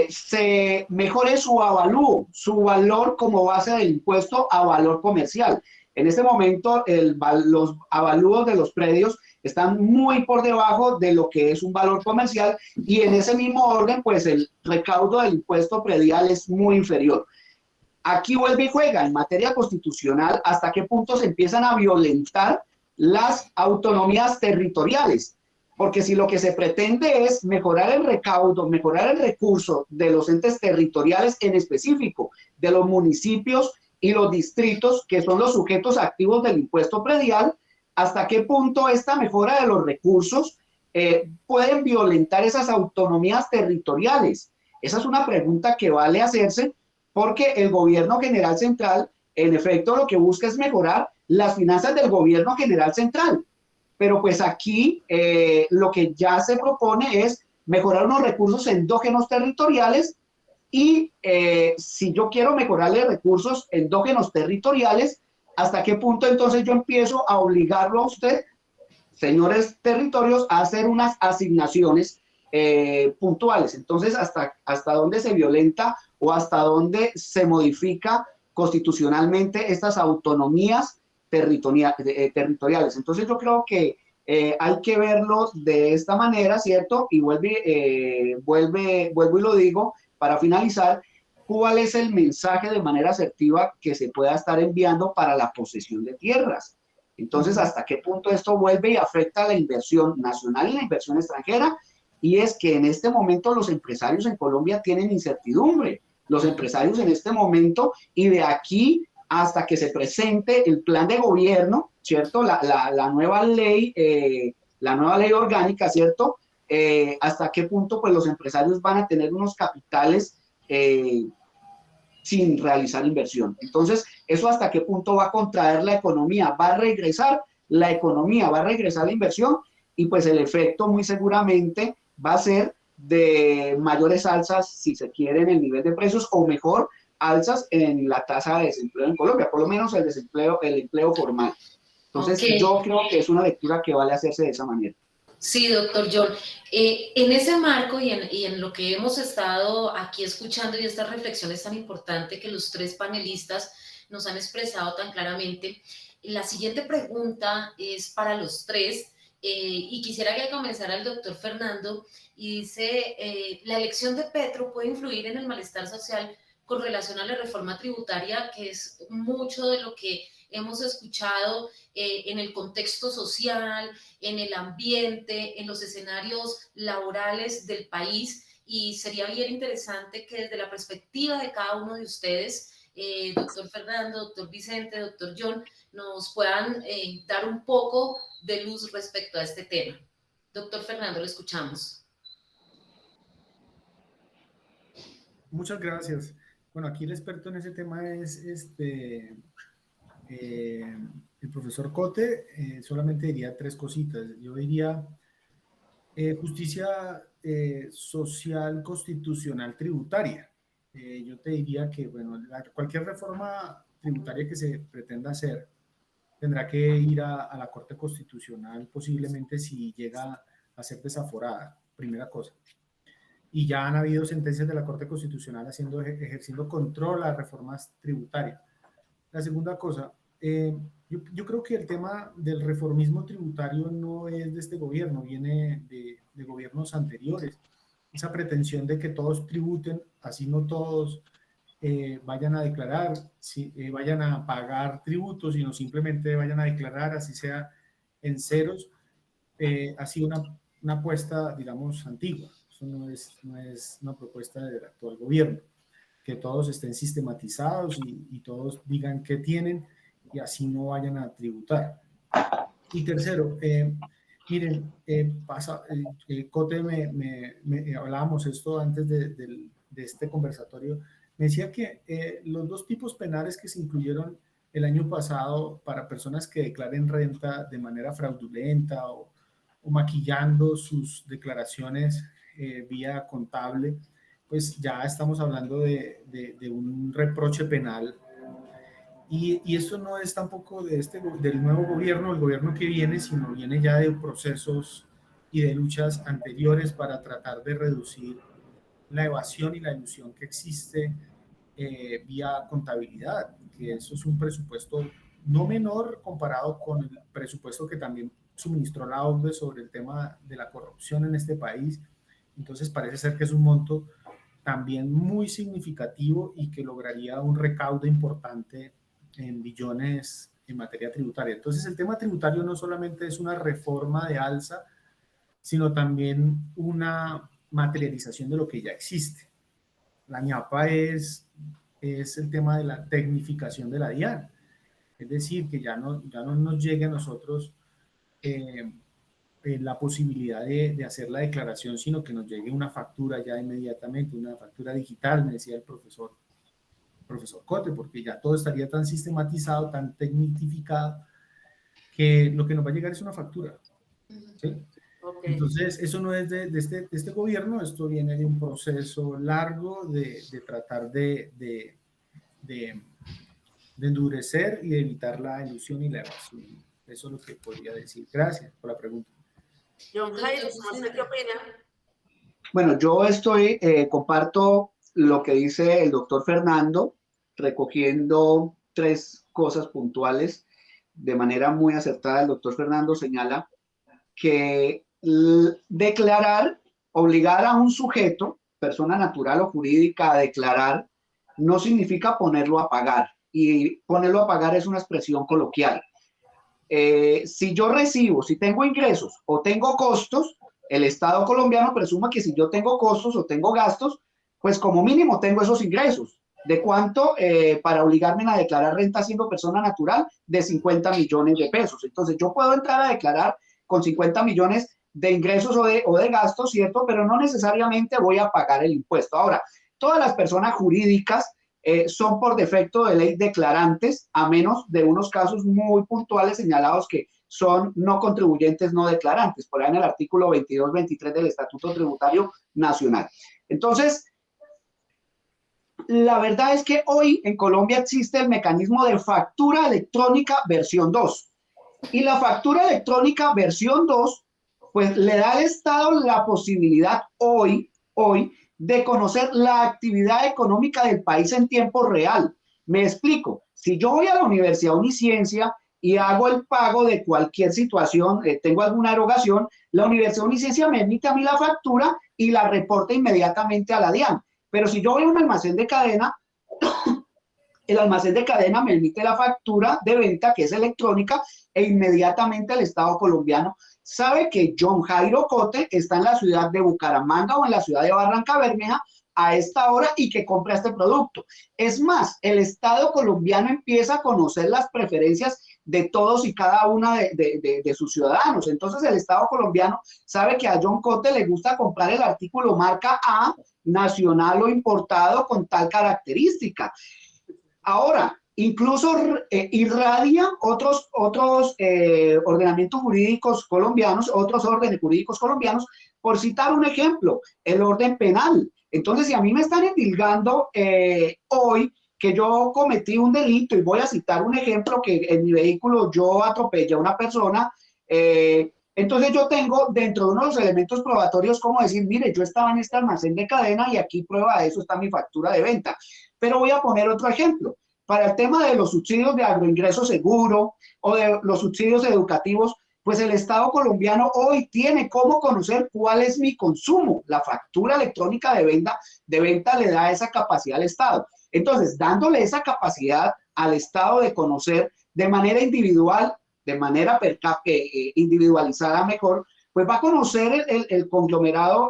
se mejore su avalúo, su valor como base del impuesto a valor comercial. En este momento los avalúos de los predios están muy por debajo de lo que es un valor comercial y en ese mismo orden pues el recaudo del impuesto predial es muy inferior. Aquí vuelve y juega en materia constitucional hasta qué punto se empiezan a violentar las autonomías territoriales. Porque si lo que se pretende es mejorar el recaudo, mejorar el recurso de los entes territoriales en específico, de los municipios y los distritos, que son los sujetos activos del impuesto predial, ¿hasta qué punto esta mejora de los recursos pueden violentar esas autonomías territoriales? Esa es una pregunta que vale hacerse porque el gobierno general central, en efecto, lo que busca es mejorar las finanzas del gobierno general central. Pero pues aquí lo que ya se propone es mejorar unos recursos endógenos territoriales y si yo quiero mejorarle recursos endógenos territoriales, ¿hasta qué punto entonces yo empiezo a obligarlo a usted, señores territorios, a hacer unas asignaciones puntuales? Entonces, ¿hasta dónde se violenta o hasta dónde se modifica constitucionalmente estas autonomías territoriales? Entonces yo creo que hay que verlo de esta manera, ¿cierto? Y vuelvo y lo digo para finalizar, ¿cuál es el mensaje de manera asertiva que se pueda estar enviando para la posesión de tierras? Entonces, ¿hasta qué punto esto vuelve y afecta a la inversión nacional y la inversión extranjera? Y es que en este momento los empresarios en Colombia tienen incertidumbre. los empresarios en este momento, y de aquí hasta que se presente el plan de gobierno, ¿cierto? La nueva ley orgánica, ¿cierto? Hasta qué punto pues los empresarios van a tener unos capitales sin realizar inversión. Entonces, ¿eso hasta qué punto va a contraer la economía? ¿Va a regresar la economía? ¿Va a regresar la inversión? Y pues el efecto muy seguramente va a ser de mayores alzas, si se quiere, en el nivel de precios, o mejor, alzas en la tasa de desempleo en Colombia, por lo menos el empleo formal. Entonces, yo creo que es una lectura que vale hacerse de esa manera. Sí, doctor John. En ese marco y en lo que hemos estado aquí escuchando y estas reflexiones tan importantes que los tres panelistas nos han expresado tan claramente, la siguiente pregunta es para los tres y quisiera que comenzara el doctor Fernando y dice, ¿la elección de Petro puede influir en el malestar social con relación a la reforma tributaria, que es mucho de lo que hemos escuchado en el contexto social, en el ambiente, en los escenarios laborales del país? Y sería bien interesante que desde la perspectiva de cada uno de ustedes, doctor Fernando, doctor Vicente, doctor John, nos puedan dar un poco de luz respecto a este tema. Doctor Fernando, lo escuchamos. Muchas gracias. Bueno, aquí el experto en ese tema es el profesor Cote. Solamente diría tres cositas. Yo diría justicia social, constitucional, tributaria. Yo te diría que, bueno, cualquier reforma tributaria que se pretenda hacer tendrá que ir a la Corte Constitucional, posiblemente si llega a ser desaforada, primera cosa. Y ya han habido sentencias de la Corte Constitucional ejerciendo control a las reformas tributarias. La segunda cosa, yo creo que el tema del reformismo tributario no es de este gobierno, viene de gobiernos anteriores. Esa pretensión de que todos tributen, así no todos vayan a declarar, vayan a pagar tributos, sino simplemente vayan a declarar, así sea en ceros, ha sido una apuesta, digamos, antigua. Eso no es una propuesta del actual gobierno, que todos estén sistematizados y todos digan qué tienen y así no vayan a tributar. Y tercero, miren, Cote, hablábamos esto antes de este conversatorio, me decía que los dos tipos penales que se incluyeron el año pasado para personas que declaren renta de manera fraudulenta o maquillando sus declaraciones vía contable, pues ya estamos hablando de un reproche penal. Y esto no es tampoco del nuevo gobierno, el gobierno que viene, sino viene ya de procesos y de luchas anteriores para tratar de reducir la evasión y la ilusión que existe vía contabilidad, que eso es un presupuesto no menor comparado con el presupuesto que también suministró la OCDE sobre el tema de la corrupción en este país. Entonces parece ser que es un monto también muy significativo y que lograría un recaudo importante en billones en materia tributaria. Entonces el tema tributario no solamente es una reforma de alza, sino también una materialización de lo que ya existe. La ñapa es el tema de la tecnificación de la DIAN, es decir, que ya no nos llegue a nosotros la posibilidad de hacer la declaración, sino que nos llegue una factura ya inmediatamente, una factura digital, me decía el profesor Cote, porque ya todo estaría tan sistematizado, tan tecnificado, que lo que nos va a llegar es una factura. ¿Sí? Okay. Entonces, eso no es de este gobierno, esto viene de un proceso largo de tratar de endurecer y de evitar la ilusión y la evasión. Eso es lo que podría decir. Gracias por la pregunta. John Jairo, ¿usted qué opina? Bueno, yo comparto lo que dice el doctor Fernando, recogiendo tres cosas puntuales. De manera muy acertada, el doctor Fernando señala que declarar, obligar a un sujeto, persona natural o jurídica, a declarar, no significa ponerlo a pagar. Y ponerlo a pagar es una expresión coloquial. Si yo recibo, si tengo ingresos o tengo costos, el Estado colombiano presume que si yo tengo costos o tengo gastos, pues como mínimo tengo esos ingresos. ¿De cuánto? Para obligarme a declarar renta siendo persona natural, de 50 millones de pesos. Entonces yo puedo entrar a declarar con 50 millones de ingresos o de gastos, ¿cierto? Pero no necesariamente voy a pagar el impuesto. Ahora, todas las personas jurídicas son por defecto de ley declarantes, a menos de unos casos muy puntuales señalados que son no contribuyentes no declarantes, por ahí en el artículo 22-23 del Estatuto Tributario Nacional. Entonces, la verdad es que hoy en Colombia existe el mecanismo de factura electrónica versión 2. Y la factura electrónica versión 2, pues le da al Estado la posibilidad hoy de conocer la actividad económica del país en tiempo real. Me explico. Si yo voy a la Universidad Uniciencia y hago el pago de cualquier situación, tengo alguna erogación, la Universidad Uniciencia me emite a mí la factura y la reporta inmediatamente a la DIAN. Pero si yo voy a un almacén de cadena, el almacén de cadena me emite la factura de venta, que es electrónica, e inmediatamente el Estado colombiano sabe que John Jairo Cote está en la ciudad de Bucaramanga o en la ciudad de Barranca Bermeja a esta hora y que compra este producto. Es más, el Estado colombiano empieza a conocer las preferencias de todos y cada una de sus ciudadanos. Entonces el Estado colombiano sabe que a John Cote le gusta comprar el artículo marca A, nacional o importado con tal característica. Ahora, incluso irradia otros ordenamientos jurídicos colombianos, otros órdenes jurídicos colombianos, por citar un ejemplo, el orden penal. Entonces, si a mí me están endilgando hoy que yo cometí un delito, y voy a citar un ejemplo, que en mi vehículo yo atropellé a una persona, entonces yo tengo dentro de uno de los elementos probatorios como decir, mire, yo estaba en este almacén de cadena y aquí prueba de eso está mi factura de venta. Pero voy a poner otro ejemplo. Para el tema de los subsidios de agroingreso seguro o de los subsidios educativos, pues el Estado colombiano hoy tiene cómo conocer cuál es mi consumo. La factura electrónica de venta le da esa capacidad al Estado. Entonces, dándole esa capacidad al Estado de conocer de manera individual, de manera individualizada mejor, pues va a conocer el conglomerado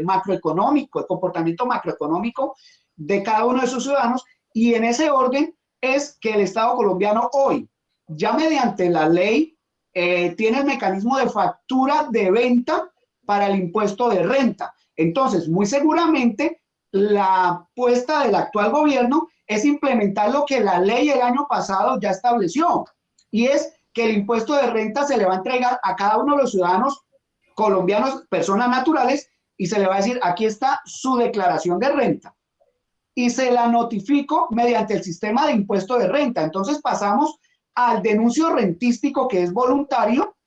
macroeconómico, el comportamiento macroeconómico de cada uno de sus ciudadanos, y en ese orden es que el Estado colombiano hoy, ya mediante la ley, tiene el mecanismo de factura de venta para el impuesto de renta. Entonces, muy seguramente, la apuesta del actual gobierno es implementar lo que la ley el año pasado ya estableció, y es que el impuesto de renta se le va a entregar a cada uno de los ciudadanos colombianos, personas naturales, y se le va a decir, aquí está su declaración de renta, y se la notifico mediante el sistema de impuesto de renta. Entonces pasamos al denuncio rentístico, que es voluntario,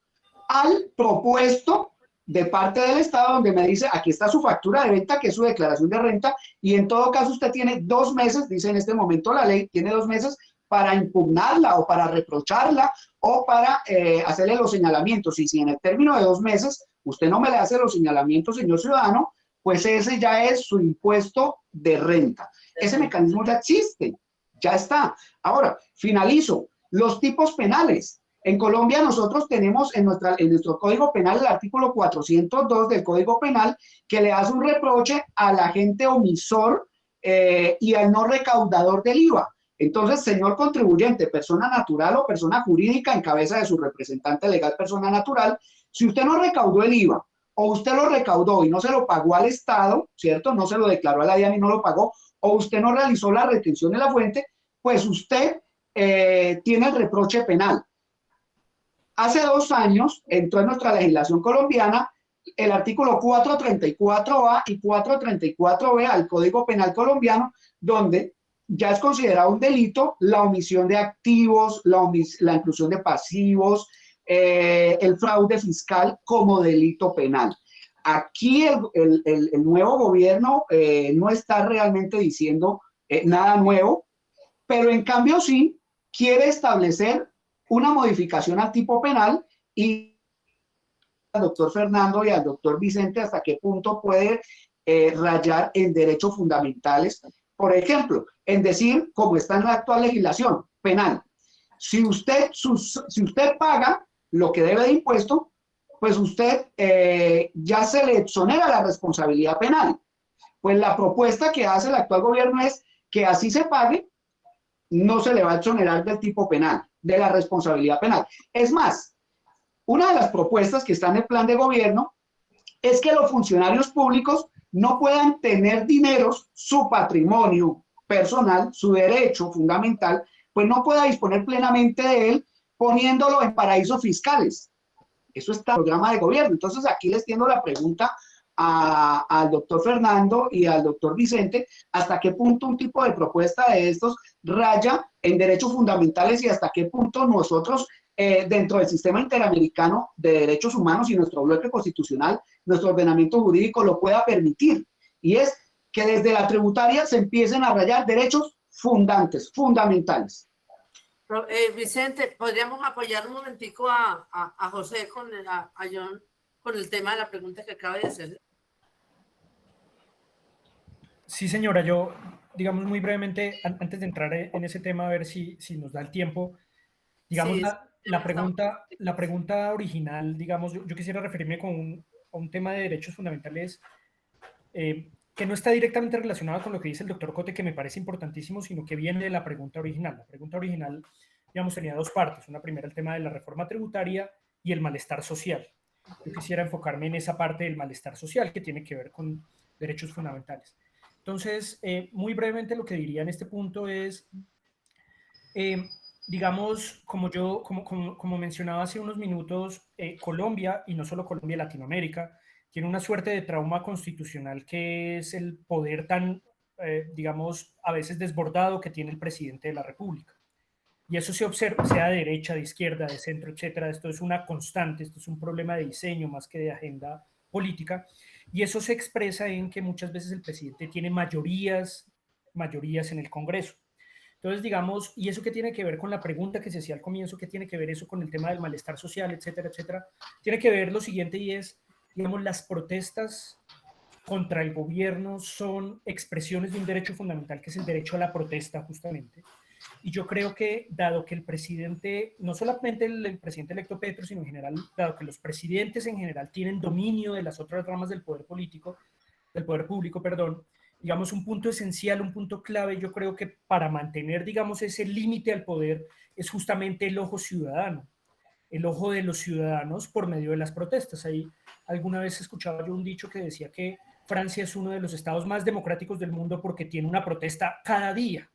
al propuesto de parte del Estado, donde me dice, aquí está su factura de venta, que es su declaración de renta, y en todo caso usted tiene 2 meses, dice en este momento la ley, tiene 2 meses para impugnarla o para reprocharla o para hacerle los señalamientos. Y si en el término de 2 meses usted no me le hace los señalamientos, señor ciudadano, pues ese ya es su impuesto de renta. Ese mecanismo ya existe, ya está. Ahora, finalizo. Los tipos penales. En Colombia nosotros tenemos en nuestro Código Penal el artículo 402 del Código Penal, que le hace un reproche al agente omisor y al no recaudador del IVA. Entonces, señor contribuyente, persona natural o persona jurídica en cabeza de su representante legal, persona natural, si usted no recaudó el IVA o usted lo recaudó y no se lo pagó al Estado, ¿cierto? No se lo declaró a la DIAN y no lo pagó, o usted no realizó la retención de la fuente, pues usted tiene el reproche penal. Hace 2 años entró en nuestra legislación colombiana el artículo 434A y 434B al Código Penal colombiano, donde ya es considerado un delito la omisión de activos, la inclusión de pasivos, el fraude fiscal como delito penal. Aquí el nuevo gobierno no está realmente diciendo nada nuevo, pero en cambio sí quiere establecer una modificación al tipo penal, y al doctor Fernando y al doctor Vicente hasta qué punto puede rayar en derechos fundamentales. Por ejemplo, en decir, como está en la actual legislación penal, si usted paga lo que debe de impuesto, pues usted ya se le exonera la responsabilidad penal. Pues la propuesta que hace el actual gobierno es que así se pague, no se le va a exonerar del tipo penal, de la responsabilidad penal. Es más, una de las propuestas que está en el plan de gobierno es que los funcionarios públicos no puedan tener dineros, su patrimonio personal, su derecho fundamental, pues no pueda disponer plenamente de él poniéndolo en paraísos fiscales. Eso está en el programa de gobierno. Entonces aquí les tiendo la pregunta al doctor Fernando y al doctor Vicente, hasta qué punto un tipo de propuesta de estos raya en derechos fundamentales y hasta qué punto nosotros dentro del sistema interamericano de derechos humanos y nuestro bloque constitucional, nuestro ordenamiento jurídico lo pueda permitir. Y es que desde la tributaria se empiecen a rayar derechos fundamentales. Vicente, ¿podríamos apoyar un momentico a José, a John, con el tema de la pregunta que acaba de hacer? Sí, señora, yo, digamos muy brevemente, antes de entrar en ese tema, a ver si nos da el tiempo, digamos, Sí, la pregunta original, digamos, yo quisiera referirme a un tema de derechos fundamentales que no está directamente relacionado con lo que dice el doctor Cote, que me parece importantísimo, sino que viene de la pregunta original. La pregunta original, digamos, tenía dos partes. Una primera, el tema de la reforma tributaria y el malestar social. Yo quisiera enfocarme en esa parte del malestar social que tiene que ver con derechos fundamentales. Entonces, muy brevemente lo que diría en este punto es, digamos, como mencionaba hace unos minutos, Colombia, y no solo Colombia, Latinoamérica, tiene una suerte de trauma constitucional que es el poder tan, digamos, a veces desbordado que tiene el presidente de la República. Y eso se observa, sea de derecha, de izquierda, de centro, etcétera. Esto es una constante, esto es un problema de diseño más que de agenda política. Y eso se expresa en que muchas veces el presidente tiene mayorías en el Congreso. Entonces, digamos, ¿y eso qué tiene que ver con la pregunta que se hacía al comienzo? ¿Qué tiene que ver eso con el tema del malestar social, etcétera, etcétera? Tiene que ver lo siguiente y es, digamos, las protestas contra el gobierno son expresiones de un derecho fundamental que es el derecho a la protesta, justamente. Y yo creo que, dado que el presidente, no solamente el presidente electo Petro, sino en general, dado que los presidentes en general tienen dominio de las otras ramas del poder político, del poder público, perdón, digamos, un punto esencial, un punto clave, yo creo que para mantener, digamos, ese límite al poder es justamente el ojo ciudadano, el ojo de los ciudadanos por medio de las protestas. Ahí alguna vez escuchaba yo un dicho que decía que Francia es uno de los estados más democráticos del mundo porque tiene una protesta cada día.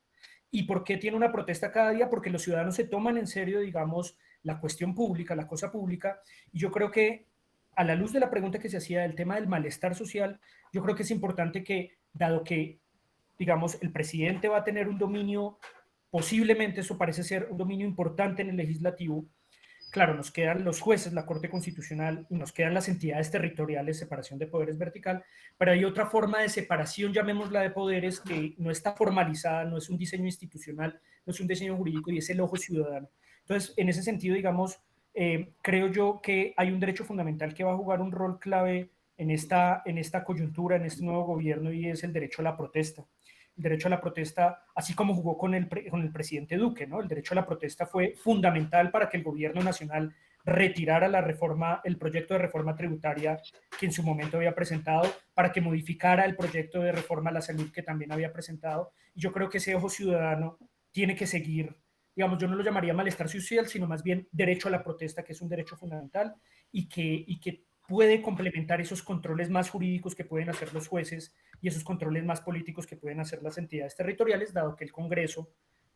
¿Y por qué tiene una protesta cada día? Porque los ciudadanos se toman en serio, digamos, la cuestión pública, la cosa pública. Y yo creo que, a la luz de la pregunta que se hacía del tema del malestar social, yo creo que es importante que, dado que, digamos, el presidente va a tener un dominio, posiblemente eso parece ser un dominio importante en el legislativo, claro, nos quedan los jueces, la Corte Constitucional, y nos quedan las entidades territoriales, separación de poderes vertical, pero hay otra forma de separación, llamémosla de poderes, que no está formalizada, no es un diseño institucional, no es un diseño jurídico y es el ojo ciudadano. Entonces, en ese sentido, digamos, creo yo que hay un derecho fundamental que va a jugar un rol clave en esta coyuntura, en este nuevo gobierno, y es el derecho a la protesta. El derecho a la protesta, así como jugó con el presidente Duque, ¿no? El derecho a la protesta fue fundamental para que el gobierno nacional retirara el proyecto de reforma tributaria que en su momento había presentado, para que modificara el proyecto de reforma a la salud que también había presentado. Y yo creo que ese ojo ciudadano tiene que seguir, digamos, yo no lo llamaría malestar social, sino más bien derecho a la protesta, que es un derecho fundamental y que puede complementar esos controles más jurídicos que pueden hacer los jueces y esos controles más políticos que pueden hacer las entidades territoriales, dado que el Congreso,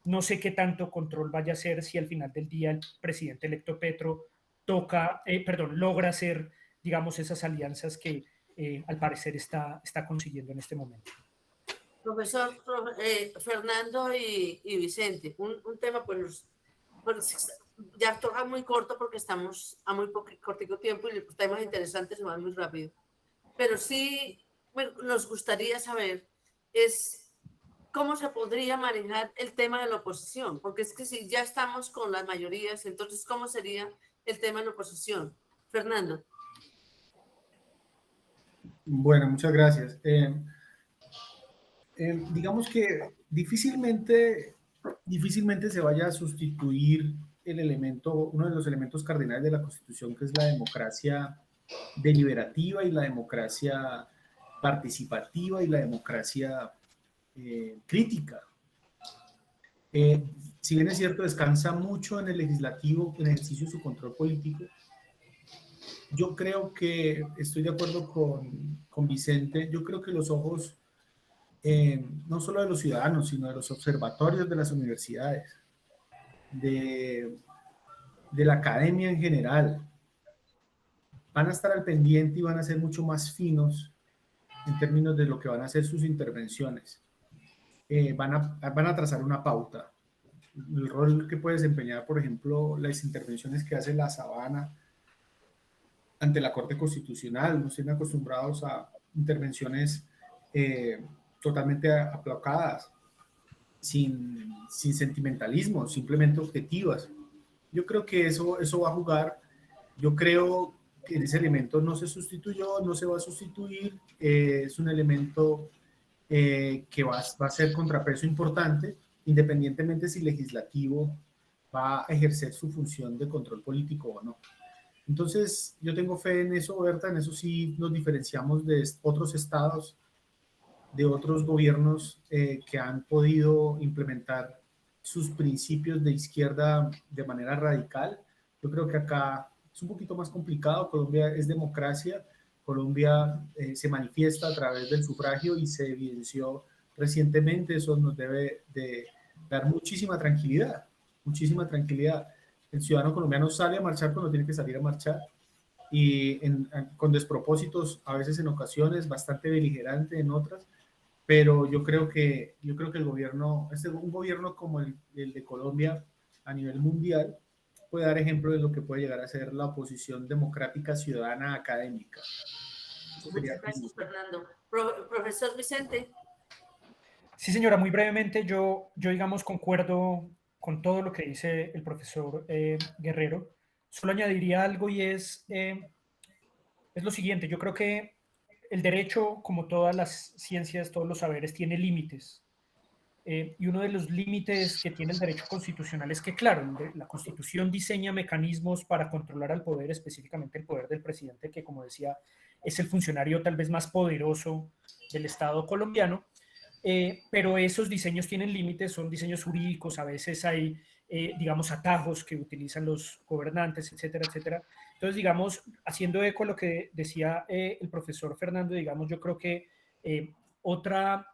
no sé qué tanto control vaya a hacer si al final del día el presidente electo Petro logra hacer, digamos, esas alianzas que al parecer está consiguiendo en este momento. Profesor Fernando y Vicente, un tema, pues ya toca muy corto porque estamos a muy cortico tiempo y los temas interesantes se van muy rápido. Pero sí nos gustaría saber es cómo se podría manejar el tema de la oposición, porque es que si ya estamos con las mayorías, entonces ¿cómo sería el tema de la oposición? Fernando. Bueno, muchas gracias. Digamos que difícilmente se vaya a sustituir uno de los elementos cardinales de la Constitución, que es la democracia deliberativa y la democracia participativa y la democracia crítica. Si bien es cierto, descansa mucho en el legislativo, en el ejercicio de su control político, yo creo que, estoy de acuerdo con Vicente, yo creo que los ojos, no solo de los ciudadanos, sino de los observatorios de las universidades, de la academia en general, van a estar al pendiente y van a ser mucho más finos en términos de lo que van a ser sus intervenciones. Van a trazar una pauta. El rol que puede desempeñar, por ejemplo, las intervenciones que hace la Sabana ante la Corte Constitucional. Nos tienen acostumbrados a intervenciones totalmente aplacadas, sin sentimentalismo, simplemente objetivas. Yo creo que eso va a jugar. Yo creo que ese elemento no se sustituyó, no se va a sustituir. Es un elemento que va a ser contrapeso importante, independientemente si el legislativo va a ejercer su función de control político o no. Entonces, yo tengo fe en eso, Berta, en eso sí nos diferenciamos de otros estados, de otros gobiernos que han podido implementar sus principios de izquierda de manera radical. Yo creo que acá es un poquito más complicado. Colombia es democracia, Colombia se manifiesta a través del sufragio y se evidenció recientemente. Eso nos debe de dar muchísima tranquilidad, muchísima tranquilidad. El ciudadano colombiano sale a marchar cuando tiene que salir a marchar y con despropósitos, a veces en ocasiones, bastante beligerante en otras, pero yo creo que el gobierno, un gobierno como el de Colombia a nivel mundial, puede dar ejemplo de lo que puede llegar a ser la oposición democrática, ciudadana, académica. Muchas gracias, Fernando. Profesor Vicente. Sí, señora, muy brevemente, yo digamos, concuerdo con todo lo que dice el profesor Guerrero. Solo añadiría algo y es lo siguiente. Yo creo que el derecho, como todas las ciencias, todos los saberes, tiene límites. Y uno de los límites que tiene el derecho constitucional es que, claro, la Constitución diseña mecanismos para controlar al poder, específicamente el poder del presidente, que, como decía, es el funcionario tal vez más poderoso del Estado colombiano. Pero esos diseños tienen límites, son diseños jurídicos, a veces hay, digamos, atajos que utilizan los gobernantes, etcétera, etcétera. Entonces, digamos, haciendo eco a lo que decía el profesor Fernando, digamos, yo creo que otra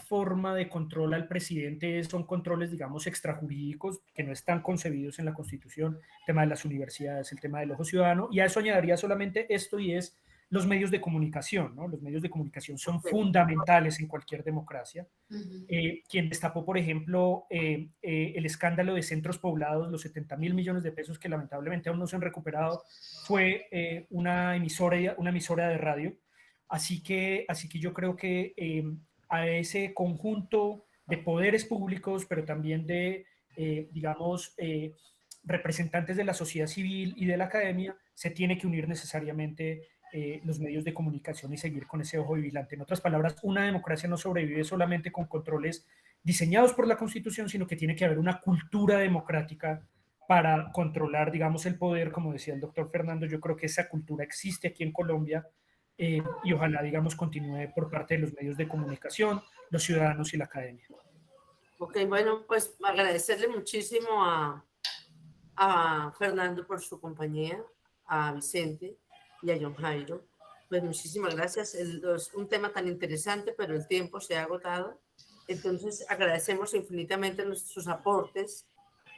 forma de control al presidente son controles, digamos, extrajurídicos que no están concebidos en la Constitución, el tema de las universidades, el tema del ojo ciudadano, y a eso añadiría solamente esto, y es los medios de comunicación, ¿no? Los medios de comunicación son fundamentales en cualquier democracia. Quien destapó, por ejemplo, el escándalo de Centros Poblados, los 70.000 millones de pesos que lamentablemente aún no se han recuperado, fue una emisora de radio. Así que yo creo que a ese conjunto de poderes públicos, pero también de, digamos, representantes de la sociedad civil y de la academia, se tiene que unir necesariamente los medios de comunicación y seguir con ese ojo vigilante. En otras palabras, una democracia no sobrevive solamente con controles diseñados por la Constitución, sino que tiene que haber una cultura democrática para controlar, digamos, el poder. Como decía el doctor Fernando, yo creo que esa cultura existe aquí en Colombia y ojalá, digamos, continúe por parte de los medios de comunicación, los ciudadanos y la academia. Ok, bueno, pues agradecerle muchísimo a Fernando por su compañía, a Vicente y a John Jairo. Pues muchísimas gracias. Es un tema tan interesante, pero el tiempo se ha agotado. Entonces agradecemos infinitamente sus aportes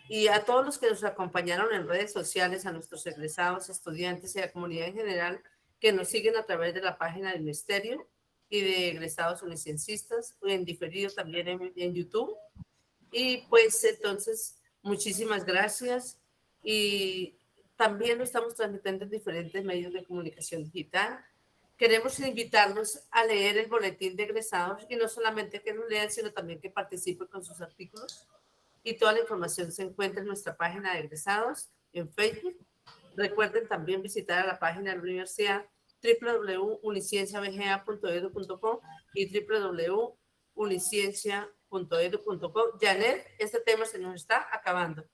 y a todos los que nos acompañaron en redes sociales, a nuestros egresados, estudiantes y a la comunidad en general que nos siguen a través de la página del Ministerio y de egresados unicienciistas, en diferido también en YouTube. Y pues entonces, muchísimas gracias. Y también lo estamos transmitiendo en diferentes medios de comunicación digital. Queremos invitarlos a leer el boletín de egresados y no solamente que lo lean, sino también que participen con sus artículos. Y toda la información se encuentra en nuestra página de egresados en Facebook. Recuerden también visitar a la página de la universidad www.unicienciabga.edu.co y www.uniciencia.edu.co. Janet, este tema se nos está acabando.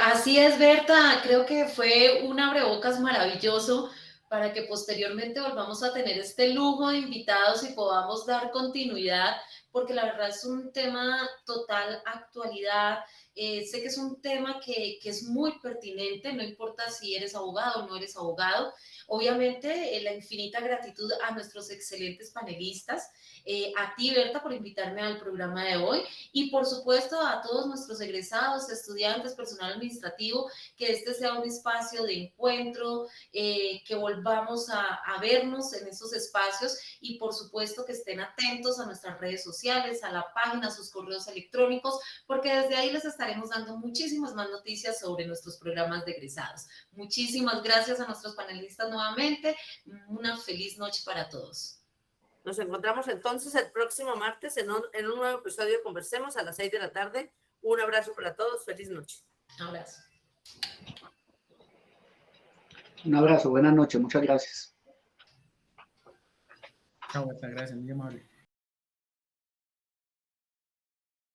Así es, Berta, creo que fue un abrebocas maravilloso para que posteriormente volvamos a tener este lujo de invitados y podamos dar continuidad, porque la verdad es un tema total actualidad. Sé que es un tema que es muy pertinente, no importa si eres abogado o no eres abogado. Obviamente, la infinita gratitud a nuestros excelentes panelistas, a ti, Berta, por invitarme al programa de hoy, y por supuesto a todos nuestros egresados, estudiantes, personal administrativo, que este sea un espacio de encuentro, que volvamos a vernos en esos espacios, y por supuesto que estén atentos a nuestras redes sociales, a la página, a sus correos electrónicos, porque desde ahí les estaremos dando muchísimas más noticias sobre nuestros programas de egresados. Muchísimas gracias a nuestros panelistas nuevamente. Una feliz noche para todos. Nos encontramos entonces el próximo martes en un nuevo episodio de Conversemos a las 6 de la tarde. Un abrazo para todos. Feliz noche. Un abrazo. Un abrazo, buenas noches, muchas gracias. Chao, Berta, gracias, muy amable.